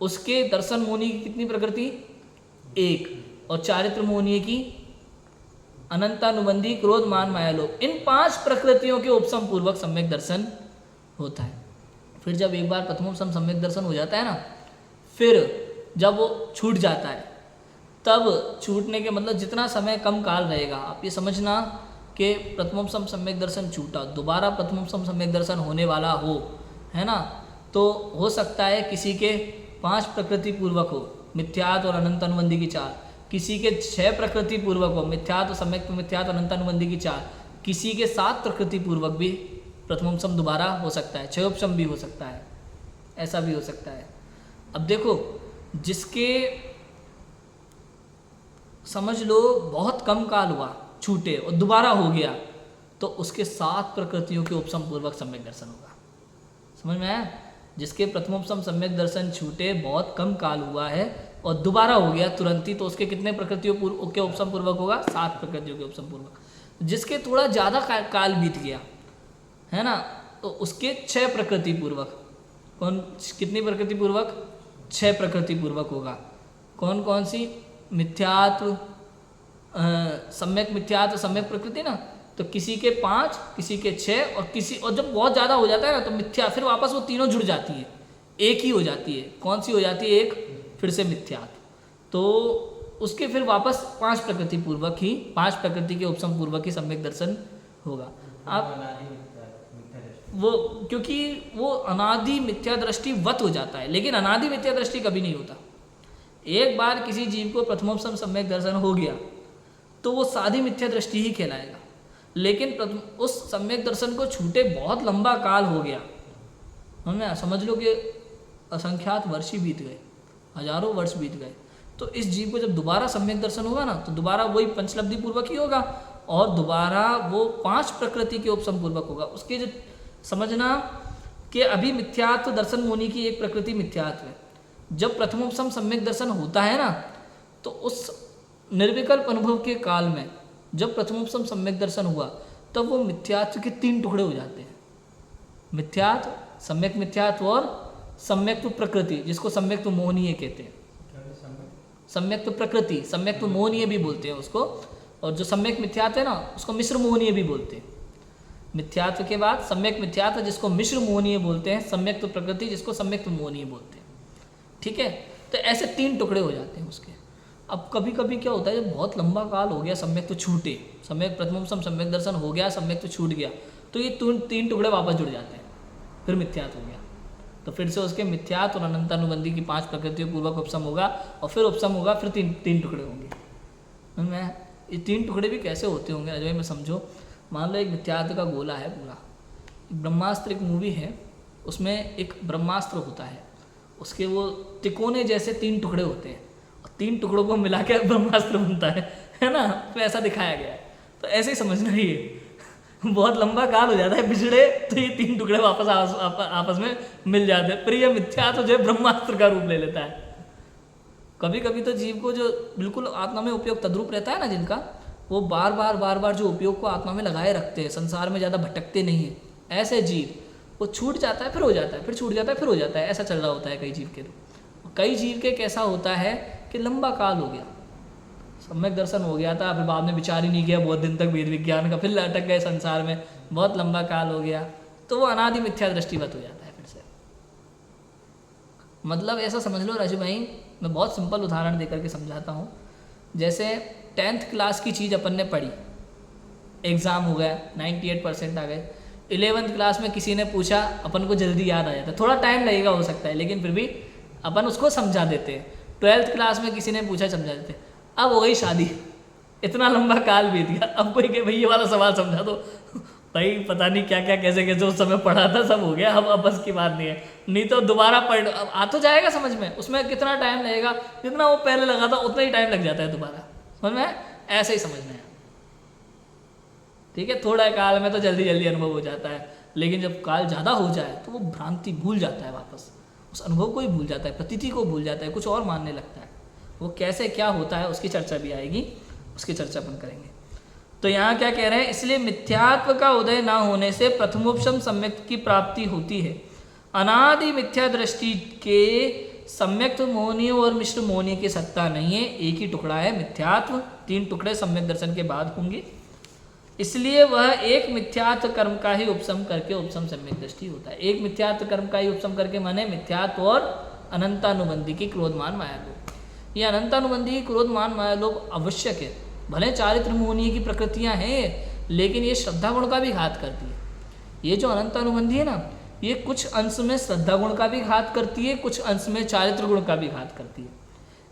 उसके दर्शन मोहनीय की कितनी प्रकृति? 1, और चारित्र मोहनीय की अनंतानुबंधी, क्रोध, मान, माया, लोभ, इन 5 प्रकृतियों के उपशम पूर्वक सम्यक दर्शन होता है। फिर जब एक बार प्रथमोपशम सम्यक दर्शन हो जाता है ना, फिर जब वो छूट जाता है, तब छूटने के मतलब जितना समय कम काल रहेगा, आप ये समझना कि प्रथमोपशम सम्यक दर्शन छूटा, दोबारा प्रथमोपशम सम्यक दर्शन होने वाला हो, है ना, तो हो सकता है किसी के 5 प्रकृति पूर्वक हो, मिथ्यात्व और अनंत अनुबंधी की 4, किसी के 6 प्रकृति पूर्वक हो, मिथ्यात्व, सम्यक मिथ्यात्व, अनंत अनुबंधी की 4, किसी के 7 प्रकृति पूर्वक भी प्रथमोपशम दोबारा हो सकता है, 6 भी हो सकता है, ऐसा भी हो सकता है। अब देखो, जिसके समझ लो बहुत कम काल हुआ, छूटे और दोबारा हो गया, तो उसके 7 प्रकृतियों के उपशम पूर्वक सम्यक दर्शन होगा। समझ में आया? जिसके प्रथमोपशम सम्यक दर्शन छूटे, बहुत कम काल हुआ है और दोबारा हो गया तुरंत ही, तो उसके कितने प्रकृतियों के उपशम पूर्वक होगा? 7 प्रकृतियों के उपशम पूर्वक। जिसके थोड़ा ज़्यादा काल बीत गया है ना, तो उसके 6 प्रकृति पूर्वक। कौन कितनी प्रकृति पूर्वक? 6 प्रकृति पूर्वक होगा। कौन कौन सी? मिथ्यात्व, सम्यक मिथ्यात्व, सम्यक प्रकृति ना, तो किसी के 5, किसी के 6 और किसी, और जब बहुत ज़्यादा हो जाता है ना तो मिथ्या, फिर वापस वो तीनों जुड़ जाती है, एक ही हो जाती है। कौन सी हो जाती है? एक, फिर से मिथ्यात्व, तो उसके फिर वापस 5 प्रकृति पूर्वक ही, 5 प्रकृति के उपशम पूर्वक ही सम्यक दर्शन होगा। आप वो, क्योंकि वो अनादि मिथ्या दृष्टि वत हो जाता है, लेकिन अनादि मिथ्या दृष्टि कभी नहीं होता। एक बार किसी जीव को प्रथमोपशम सम्यक दर्शन हो गया तो वो साधी मिथ्या दृष्टि ही कहलाएगा, लेकिन उस सम्यक दर्शन को छूटे बहुत लंबा काल हो गया, हमें समझ लो कि असंख्यात वर्ष ही बीत गए, हजारों वर्ष बीत गए, तो इस जीव को जब दोबारा सम्यक दर्शन होगा ना, तो दोबारा वही पंचलब्धि पूर्वक ही होगा और दोबारा वो 5 प्रकृति के उपशम पूर्वक होगा। उसके जो समझना कि अभी मिथ्यात्व दर्शन मुनि की एक प्रकृति मिथ्यात्व है। जब प्रथमोपसम सम्यक दर्शन होता है ना, तो उस निर्विकल्प अनुभव के काल में जब प्रथमोपसम सम्यक दर्शन हुआ तब वो मिथ्यात्व के 3 टुकड़े हो जाते हैं। मिथ्यात्व, सम्यक मिथ्यात्व और सम्यक्त्व प्रकृति, जिसको सम्यक्त्व मोहनीय कहते हैं। सम्यक्त्व प्रकृति, सम्यक्त्व मोहनीय भी बोलते हैं उसको, और जो सम्यक मिथ्यात्व है ना उसको मिश्र मोहनीय भी बोलते हैं। मिथ्यात्व के बाद सम्यक मिथ्यात्व जिसको मिश्र मोहनीय बोलते हैं, सम्यक्त्व प्रकृति जिसको सम्यक्त्व मोहनीय बोलते हैं। ठीक है, तो ऐसे 3 टुकड़े हो जाते हैं उसके। अब कभी कभी क्या होता है, जब बहुत लंबा काल हो गया सम्यक तो छूटे, सम्यक प्रथमोपसम सम्यक दर्शन हो गया, सम्यक तो छूट गया, तो ये 3 टुकड़े वापस जुड़ जाते हैं, फिर मिथ्यात्व हो गया। तो फिर से उसके मिथ्यात्व और अनंतानुबंधी की 5 प्रकृतियों पूर्वक उपसम होगा, और फिर उपसम होगा, फिर 3 टुकड़े होंगे। मैं ये 3 टुकड़े भी कैसे होते होंगे अजय में समझो। मान लो एक मिथ्यात्व का गोला है पूरा। ब्रह्मास्त्र एक मूवी है, उसमें एक ब्रह्मास्त्र होता है, उसके वो तिकोने जैसे 3 टुकड़े होते हैं, और 3 टुकड़ों को मिला के ब्रह्मास्त्र बनता है ना। तो ऐसा दिखाया गया है। तो ऐसे ही समझना ही है, बहुत लंबा काल हो जाता है बिछड़े, तो ये 3 टुकड़े वापस आपस में मिल जाते हैं। फिर ये मिथ्यात्व जो है ब्रह्मास्त्र का रूप ले लेता है। कभी कभी तो जीव को जो बिल्कुल आत्मा में उपयोग तद्रूप रहता है ना जिनका, वो बार बार जो उपयोग को आत्मा में लगाए रखते हैं, संसार में ज़्यादा भटकते नहीं हैं, ऐसे जीव वो छूट जाता है फिर हो जाता है, फिर छूट जाता है फिर हो जाता है, ऐसा चल रहा होता है कई जीव के। कई जीव के कैसा होता है कि लंबा काल हो गया, सम्यक दर्शन हो गया था, फिर बाद में विचार ही नहीं किया बहुत दिन तक वेद विज्ञान का, फिर अटक गए संसार में, बहुत लंबा काल हो गया, तो वो अनादि मिथ्या दृष्टिवत हो जाता है फिर से। मतलब ऐसा समझ लो राजू भाई, मैं बहुत सिंपल उदाहरण देकर के समझाता हूँ। जैसे 10th क्लास की चीज़ अपन ने पढ़ी, एग्ज़ाम हो गया, 98% आ गए। 11th क्लास में किसी ने पूछा, अपन को जल्दी याद आ जाता है, थोड़ा टाइम लगेगा हो सकता है, लेकिन फिर भी अपन उसको समझा देते हैं। 12th क्लास में किसी ने पूछा, समझा देते हैं। अब हो गई शादी, इतना लंबा काल बीत गया, अब कोई कहे भाई ये वाला सवाल समझा दो, भाई पता नहीं क्या क्या कैसे कैसे उस समय पढ़ा था, सब हो गया, अब बस की बात नहीं है, नहीं तो दोबारा पढ़, अब आ तो जाएगा समझ में, उसमें कितना टाइम लगेगा, जितना वो पहले लगा था उतना ही टाइम लग जाता है दोबारा, समझ में? ऐसे ही समझना है, ठीक है। थोड़ा काल में तो जल्दी जल्दी अनुभव हो जाता है, लेकिन जब काल ज़्यादा हो जाए तो वो भ्रांति भूल जाता है, वापस उस अनुभव को ही भूल जाता है, प्रतीति को भूल जाता है, कुछ और मानने लगता है। वो कैसे क्या होता है उसकी चर्चा भी आएगी, उसकी चर्चा अपन करेंगे। तो यहाँ क्या कह रहे हैं, इसलिए मिथ्यात्व का उदय ना होने से प्रथमोपसम सम्यक की प्राप्ति होती है। अनादि मिथ्या दृष्टि के सम्यक्त्व मोहनीय और मिश्र मोहनीय की सत्ता नहीं है, एक ही टुकड़ा है मिथ्यात्व, 3 टुकड़े सम्यक दर्शन के बाद होंगे, इसलिए वह एक मिथ्यात्व कर्म का ही उपसम करके उपसम सम्यक दृष्टि होता है। एक मिथ्यात्व कर्म का ही उपसम करके माने मिथ्यात्व और अनंतानुबंधी की क्रोधमान मायालोक। ये अनंतानुबंधी की क्रोधमान मायालोक आवश्यक है, भले चारित्र मोहनीय की प्रकृतियां हैं, लेकिन ये श्रद्धा गुण का भी घात करती है। ये जो अनंतानुबंधी है ना, ये कुछ अंश में श्रद्धा गुण का भी घात करती है, कुछ अंश में चारित्र गुण का भी घात करती है।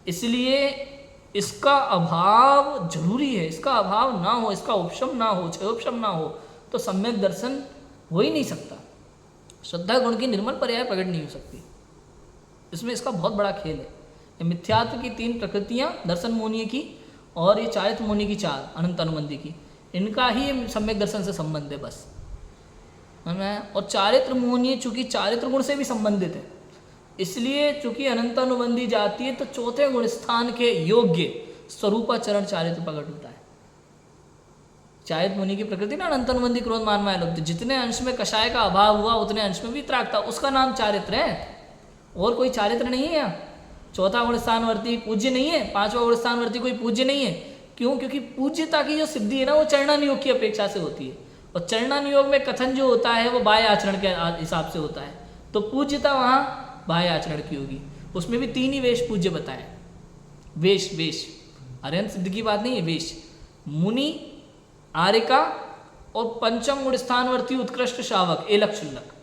इसलिए इसका अभाव जरूरी है, इसका अभाव ना हो, इसका उपशम ना हो, क्षयोपशम ना हो, तो सम्यक दर्शन हो ही नहीं सकता। श्रद्धा गुण की निर्मल पर्याय प्रकट नहीं हो सकती, इसमें इसका बहुत बड़ा खेल है। मिथ्यात्व की 3 प्रकृतियां दर्शन मोहनीय की, और ये चारित्र मोहनीय की 4 अनंत अनुबंधी की, इनका ही सम्यक दर्शन से संबंध है बस। और चारित्र मोहनीय चूंकि चारित्र गुण से भी संबंधित है, इसलिए चूंकि अनंत अनुबंधी जाती है तो चौथे गुण स्थान के योग्य स्वरूपाचरण चारित्र प्रकट होता है। चारित्र मुनि की प्रकृति ना अनंत अनुबंधी क्रोध मान माया, जितने अंश में कषाय का अभाव हुआ उतने अंश में भी त्राग था, उसका नाम चारित्र है, और कोई चारित्र नहीं है यहाँ। चौथा गुण स्थानवर्ती पूज्य नहीं है, 5वां गुण स्थानवर्ती कोई पूज्य नहीं है। क्यों? क्योंकि पूज्यता की जो सिद्धि है ना वो चरणानुयोग की अपेक्षा से होती है, और चरणानुयोग में कथन जो होता है वो बाह्य आचरण के हिसाब से होता है, तो पूज्यता वहाँ बाह्य आचरण की होगी। उसमें भी 3 ही वेश पूज्य बताए, वेश अरहंत सिद्ध की बात नहीं है, वेश मुनि, आर्यका और 5म गुण स्थानवर्ती उत्कृष्ट शावक एलक क्षुल्लक,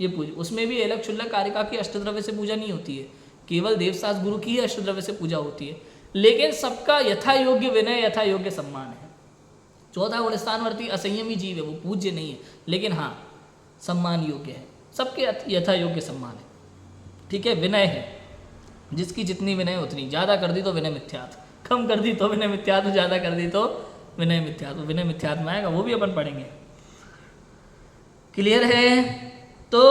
ये पूज। उसमें भी एलक क्षुल्लक आर्यका की अष्टद्रव्य से पूजा नहीं होती है, केवल देवशास्त्र गुरु की ही अष्टद्रव्य से पूजा होती है, लेकिन सबका यथा योग्य विनय यथा योग्य सम्मान है। चौथा गुण स्थानवर्ती असंयमी जीव है, वो पूज्य नहीं है, लेकिन हाँ सम्मान योग्य है, सबके यथा योग्य सम्मान है, ठीक है। विनय है, जिसकी जितनी विनय उतनी, ज़्यादा कर दी तो विनय मिथ्यात्व, कम कर दी तो विनय मिथ्यात्व, ज़्यादा कर दी तो विनय मिथ्यात्व। विनय मिथ्यात्व में आएगा, वो भी अपन पढ़ेंगे। क्लियर है? तो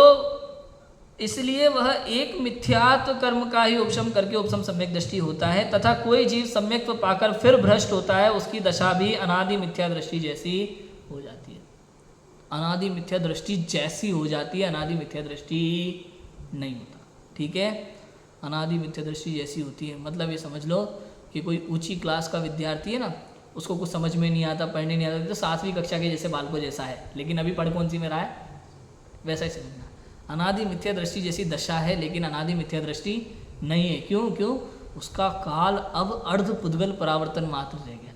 इसलिए वह एक मिथ्यात्व कर्म का ही उपशम करके उपशम सम्यक दृष्टि होता है, तथा कोई जीव सम्यक्त्व पाकर फिर भ्रष्ट होता है, उसकी दशा भी अनादि मिथ्या दृष्टि जैसी हो जाती है। अनादि मिथ्या दृष्टि जैसी हो जाती है, अनादि मिथ्या दृष्टि नहीं होता। ठीक है, अनादि मिथ्या दृष्टि जैसी होती है मतलब ये समझ लो कि कोई ऊंची क्लास का विद्यार्थी है ना, उसको कुछ समझ में नहीं आता, पढ़ने नहीं आता, तो 7वीं कक्षा के जैसे बालकों जैसा है, लेकिन अभी पढ़ कौन सी में रहा है, वैसा ही समझना। अनादि मिथ्या दृष्टि जैसी दशा है, लेकिन अनादि मिथ्या दृष्टि नहीं है। क्यों? उसका काल अब अर्ध पुद्गल परावर्तन मात्र रह गया।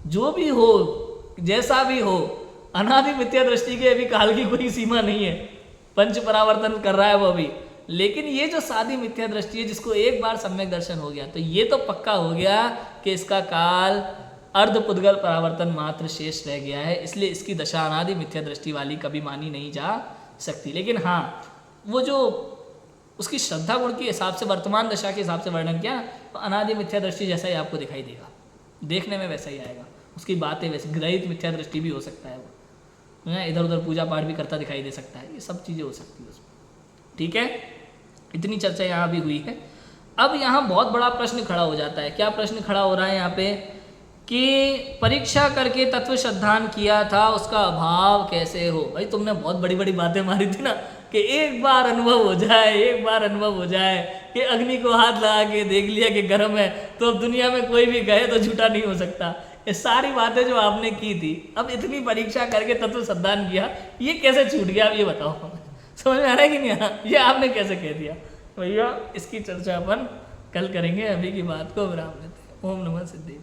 जो भी हो, जैसा भी हो, अनादि मिथ्या दृष्टि के अभी काल की कोई सीमा नहीं है, पंच परावर्तन कर रहा है वो अभी। लेकिन ये जो सादी मिथ्या दृष्टि है, जिसको एक बार सम्यक दर्शन हो गया, तो ये तो पक्का हो गया कि इसका काल अर्ध पुद्गल परावर्तन मात्र शेष रह गया है, इसलिए इसकी दशा अनादि मिथ्या दृष्टि वाली कभी मानी नहीं जा सकती। लेकिन हाँ, वो जो उसकी श्रद्धा गुण के हिसाब से वर्तमान दशा के हिसाब से वर्णन किया, तो अनादि मिथ्या दृष्टि जैसा ही आपको दिखाई देगा, देखने में वैसा ही आएगा, उसकी बातें वैसे, ग्रहित मिथ्या दृष्टि भी हो सकता है, वो इधर उधर पूजा पाठ भी करता दिखाई दे सकता है, ये सब चीज़ें हो सकती है उसमें। ठीक है, इतनी चर्चा यहाँ भी हुई है। अब यहाँ बहुत बड़ा प्रश्न खड़ा हो जाता है। क्या प्रश्न खड़ा हो रहा है यहाँ पे कि परीक्षा करके तत्व श्रद्धान किया था, उसका अभाव कैसे हो। भाई तुमने बहुत बड़ी बड़ी बातें मारी थी ना कि एक बार अनुभव हो जाए, एक बार अनुभव हो जाए कि अग्नि को हाथ लगा के देख लिया कि गर्म है, तो अब दुनिया में कोई भी कहे तो झूठा नहीं हो सकता। ये सारी बातें जो आपने की थी, अब इतनी परीक्षा करके तत्व श्रद्धान किया, ये कैसे छूट गया, आप ये बताओ। समझ में आ रहा है कि नहीं आ रहा? ये आपने कैसे कह दिया भैया? इसकी चर्चा अपन कल करेंगे, अभी की बात को विराम देते हैं। ओम नमः सिद्धि।